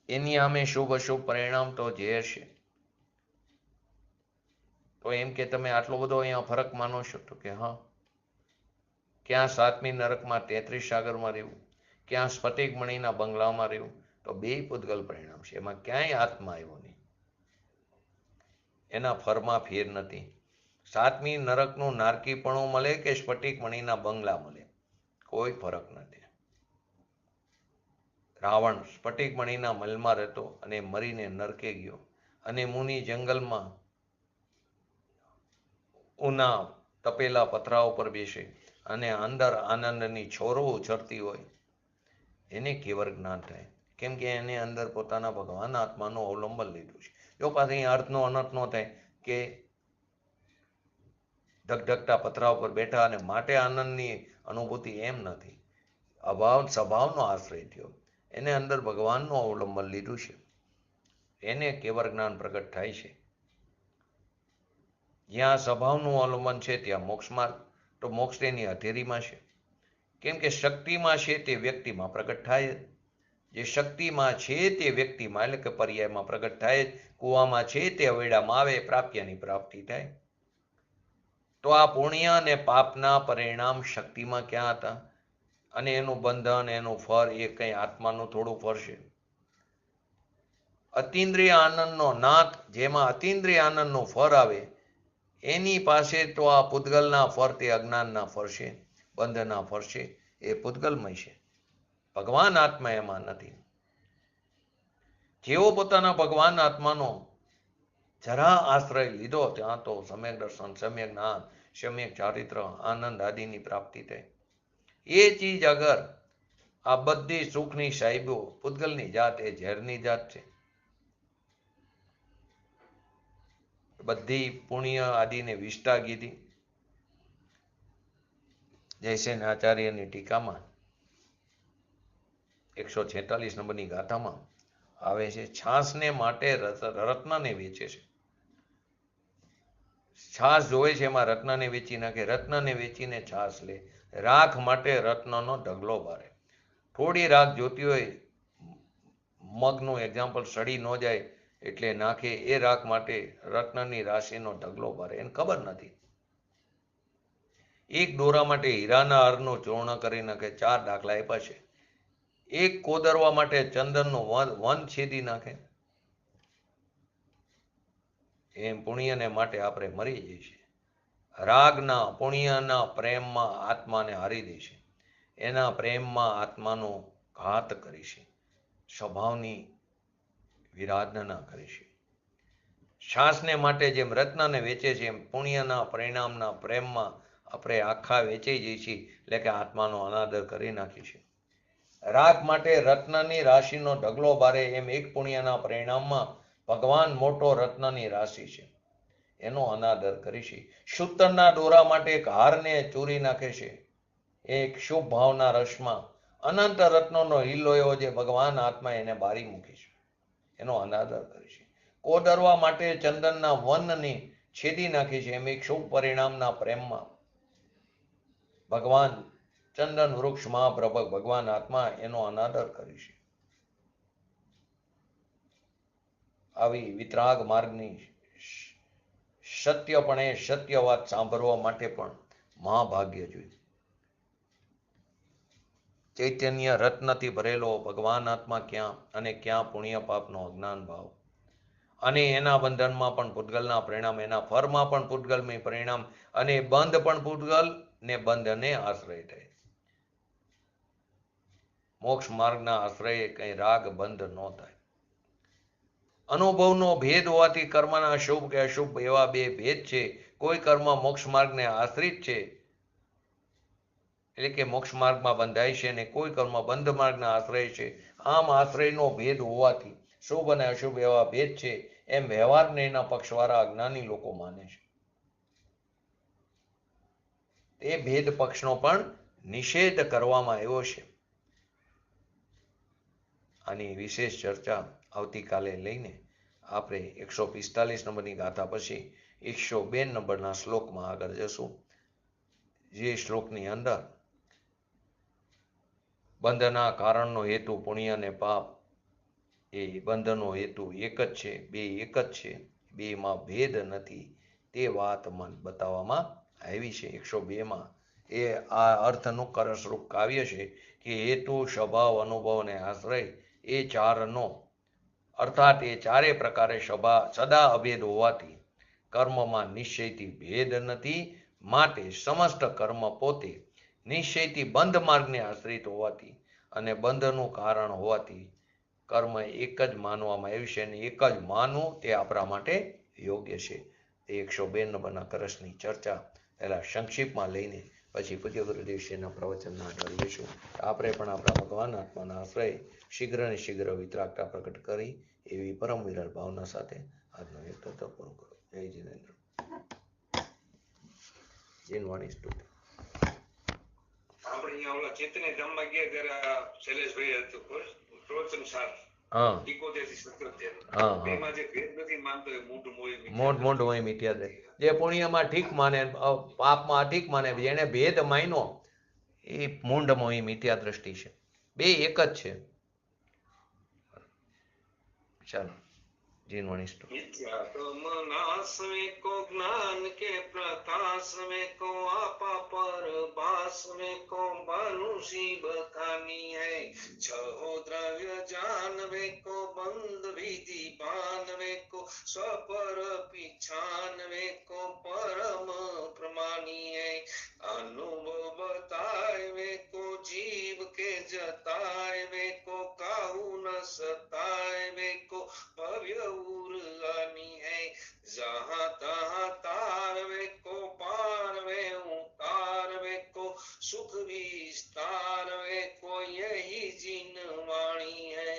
એની સામે શુભ અશુભ પરિણામ તો ઝેર છે. તો એમ કે તમે આટલો બધો અહીંયા ફરક માનો છો? તો કે હા. ક્યાં સાતમી નરકમાં 33 સાગરમાં રહેવું, ક્યાં સ્ફટિકમણિના બંગલામાં રહેવું. તો બે પૂતગલ પરિણામ છે, એમાં ક્યાંય આત્મા આવ્યો નહીં. એના ફરમાં ફેર નથી. સાતમી નરકનું નારકીપણું મળે કે સ્ફટિકમણિના બંગલા મળે, કોઈ ફરક નથી. રાવણ સ્ફટિકમણિના મલમાં રહેતો અને મરીને નરકે ગયો, અને મુનિ જંગલમાં ઉના તપેલા પથરા ઉપર બેસે અને અંદર આનંદની છોરો ઉછળતી હોય, એને કેવળ જ્ઞાન થાય. કેમ કે એને અંદર પોતાના ભગવાન આત્માનું અવલંબન લીધું છે. જો પાછી અર્થનો અનર્થ ન થાય કે ધગધગતા પથરા ઉપર બેઠા અને માટે આનંદની અનુભૂતિ, એમ નથી. સ્વભાવનો આશ્રય થયો, એને અંદર ભગવાનનું અવલંબન લીધું છે, એને કેવળ જ્ઞાન પ્રગટ થાય છે. જ્યાં સ્વભાવનું અવલંબન છે ત્યાં મોક્ષ માર્ગ. તો મોક્ષ તેની હથેળીમાં છે. કેમ કે શક્તિમાં છે તે વ્યક્તિમાં પ્રગટ થાય જ. જે શક્તિમાં છે તે વ્યક્તિમાં એટલે કે પર્યાયમાં પ્રગટ થાય જ. કુવામાં છે તે અવેડામાં આવે, પ્રાપ્યની પ્રાપ્તિ થાય. તો આ પુણ્ય અને પાપના પરિણામ શક્તિમાં ક્યાં હતા? અને એનું બંધન, એનું ફળ એ કંઈ આત્માનું થોડું ફળ છે? અતિન્દ્રિય આનંદનો નાથ, જેમાં અતિન્દ્રિય આનંદનું ફળ આવે, એની પાસે તો આ પૂતગલના ફળ તે અજ્ઞાનના ફળ છે, બંધના ફળ છે, એ પૂતગલમય છે. ભગવાન આત્મા એમાં નથી. જેવો પોતાના ભગવાન આત્માનો જરા આશ્રય લીધો, ત્યાં તો સમ્યક દર્શન, સમ્યક જ્ઞાન, સમ્યક ચારિત્ર, આનંદ આદિની પ્રાપ્તિ થાય. એ ચીજ અગર આ બધી સુખની સાહેબો, પૂતગલની જાત એ ઝેરની જાત છે. બધી પુણ્ય આદિને વિષ્ટા કીધી. જયસેન આચાર્યની ટીકામાં 146 નંબરની ગાથામાં આવે છે, છાસને માટે રત્નને વેચે છે. છાસ જોવે છે, એમાં રત્નને વેચી નાખે, રત્નને વેચીને છાસ લે. રાખ માટે રત્નનો ઢગલો ભારે. થોડી રાખ જોતી હોય, મગનું એક્ઝામ્પલ સડી ન જાય એટલે નાખે, એ રાખ માટે રત્નની રાશિનો ઢગલો ભારે. એને ખબર નથી. એક દોરા માટે હીરાના હારનું ચૂર્ણ કરી નાખે. 4 દાખલા આપ્યા છે. એક કોદરવા માટે ચંદનનું વન છેદી નાખે. એમ પુણ્યને માટે આપણે મરી જઈએ છીએ. રાગના પુણ્યના પ્રેમમાં આત્માને હારી દે છે. એના પ્રેમમાં આત્માનો ઘાત કરી છે. સ્વભાવની વિરાધના કરી છે. શ્વાસને માટે જેમ રત્નને વેચે છે, એમ પુણ્યના પરિણામના પ્રેમમાં આપણે આખા વેચાઈ જઈએ છીએ, એટલે કે આત્માનો અનાદર કરી નાખીએ છીએ. રાગ માટે રત્નની રાશિનો ઢગલો ભારે, એમ એક પુણ્યના પરિણામમાં ભગવાન મોટો રત્નની રાશિ છે, એનો અનાદર કરી છે. સૂતરના દોરા માટે એક હારને ચોરી નાખે છે. એક શુભ ભાવના રસમાં અનંત રત્નોનો હિલ્લો એવો જે ભગવાન આત્મા એને બારી મૂકી છે, એનો અનાદર કરી છે. કોદરવા માટે ચંદનના વનને છેદી નાખી છે, એમ એક શુભ પરિણામના પ્રેમમાં ભગવાન ચંદન વૃક્ષ મહાપ્રભક ભગવાન આત્મા એનો અનાદર કરી છે. આવી વિતરાગ માર્ગની સત્યપણે સત્ય વાત સાંભળવા માટે પણ મહાભાગ્ય જોઈએ. ચૈતન્ય રત્નથી ભરેલો ભગવાન આત્મા ક્યાં, અને ક્યાં પુણ્ય પાપનો અજ્ઞાન ભાવ, અને એના બંધનમાં પણ પૂતગલના પરિણામ, એના ફરમાં પણ પૂતગલમય પરિણામ, અને બંધ પણ પૂતગલ ને બંધને આશ્રય થાય. મોક્ષ માર્ગના આશ્રય કઈ રાગ બંધ ન થાય. અનુભવનો ભેદ હોવાથી કર્મના શુભ કે અશુભ એવા બે ભેદ છે. કોઈ કર્મ મોક્ષ માર્ગને આશ્રિત છે, એટલે કે મોક્ષ માર્ગમાં બંધાય છે, અને કોઈ કર્મ બંધ માર્ગના આશ્રય છે. આમ આશ્રયનો ભેદ હોવાથી શુભ અને અશુભ એવા ભેદ છે, એમ વ્યવહારને એના પક્ષવાળા અજ્ઞાની લોકો માને છે. તે ભેદ પક્ષનો પણ નિષેધ કરવામાં આવ્યો છે. આની વિશેષ ચર્ચા આવતીકાલે લઈને આપણે 145 નંબરની ગાથા પછી 102 નંબરના શ્લોકમાં આગળ જશું. જે શ્લોકની અંદર બંધના કારણનો હેતુ પુણ્ય અને પાપ, એ બંધનો હેતુ એક જ છે, બે એક જ છે, બેમાં ભેદ નથી, તે વાત બતાવવામાં આવી છે 102માં. એ આ અર્થનું કરસ્વરૂપ કાવ્ય છે કે હેતુ, સ્વભાવ, અનુભવ અને આશ્રય એ ચારનો અર્થાત એ ચારે પ્રકારે સદા અભેદ હોવાથી કર્મમાં નિશ્ચયથી ભેદ નથી. માટે સમસ્ત કર્મ પોતે નિશ્ચયથી બંધ માર્ગને આશ્રિત હોવાથી અને બંધનું કારણ હોવાથી કર્મ એક જ માનવામાં આવ્યું છે, અને એક જ માનવું તે આપણા માટે યોગ્ય છે. તે 102 નંબરના કરસની ચર્ચા પહેલા સંક્ષિપ્તમાં લઈને પછી પૂજ્ય ગુરુદેવશ્રીના પ્રવચનના આગળ લઈશું. આપણે પણ આપણા ભગવાન આત્માના આશ્રય શીઘ્ર ને શીઘ્ર વિતરાગતા પ્રકટ કરી એવી પરમ વિરલ ભાવના સાથે આજનો હેતુ પૂર્ણ કરો. જય જિનેન્દ્ર. જીનવાણી સ્તુતિ. આપણે અહીંયા ઓલા ચેતને ધામમાં ગયા ત્યારે શૈલેષભાઈ હતું પ્રવચન સાર હા 71 થી 77 હા બેમાં જે ભેદ નથી માનતો એ મોટું મોટું હોય મિથ્યા દે. જે પુણ્યમાં ઠીક માને, પાપમાં ઠીક માને, જેને ભેદ માન્યો એ મૂંઢ મોહી મિથ્યા દ્રષ્ટિ છે. બે એક જ છે. ચાલો જીનવાણી સ્તુતિ. मिथ्यात्म नाश में को ज्ञान के प्रकाश में को आपा पर भास में को मनुषी बखानी है छहो द्रव्य जानवे को बंद विधि पानवे को स्वपर पिछानवे को परम प्रमाणी है अनुभव बताए को जीव के जताए को काहू न सताए को भव्य उर्गानी है जहाँ तहाँ तारवे को पारवे उतारवे को सुख विस्तारवे को यही जिन वाणी है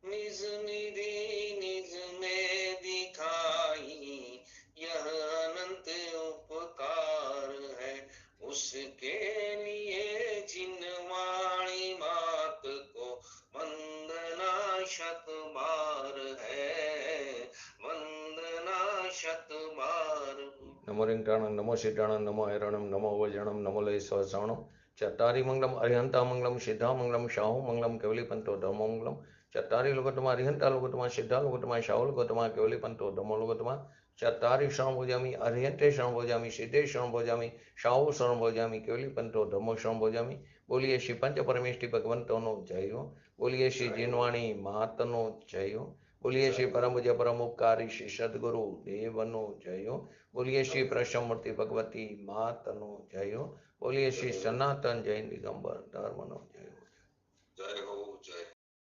निज निधि निज में दिखाई यह अनंत उपकार है उसके लिए जिन वाणी मात को वंदना शत बार है वंदना शत बार. નમો રિંગટાણમ, નમો સિદ્ધાણમ, નમો હૈરણમ, નમો વજણમ, નમો લય સહસાણમ, चत्तारि मंगलम अरिहंता मंगलम सिद्धा मंगलम शाहु मंगलम केवली पंतो धर्मो मंगलम चत्तारि लोकोत्तमा अरिहंता लोकोत्तमा सिद्धा लोकोत्तमा शाहु लोकोत्तमा केवली पंतो धर्मो लोकोत्तमा चत्तारि शरण भोजामि अरिहंते शरण भोजामि सिद्धे शरण भोजामि शाहु शरण भोजामि केवली पंतो धर्मो शरण भोजामि। बोलिए श्री पंच परमेष्टि भगवंतोनो जय हो। बोलिए श्री जिनवाणी महातनो जय हो। बोलिए श्री परम पूज्य परम उपकारी श्री सदगुरु देवनो जय हो। बोलिए श्री प्रसमूर्ति भगवती मातनो जय हो। बोलिए श्री सनातन जैन दिगंबर धर्मनो जय हो। जय हो।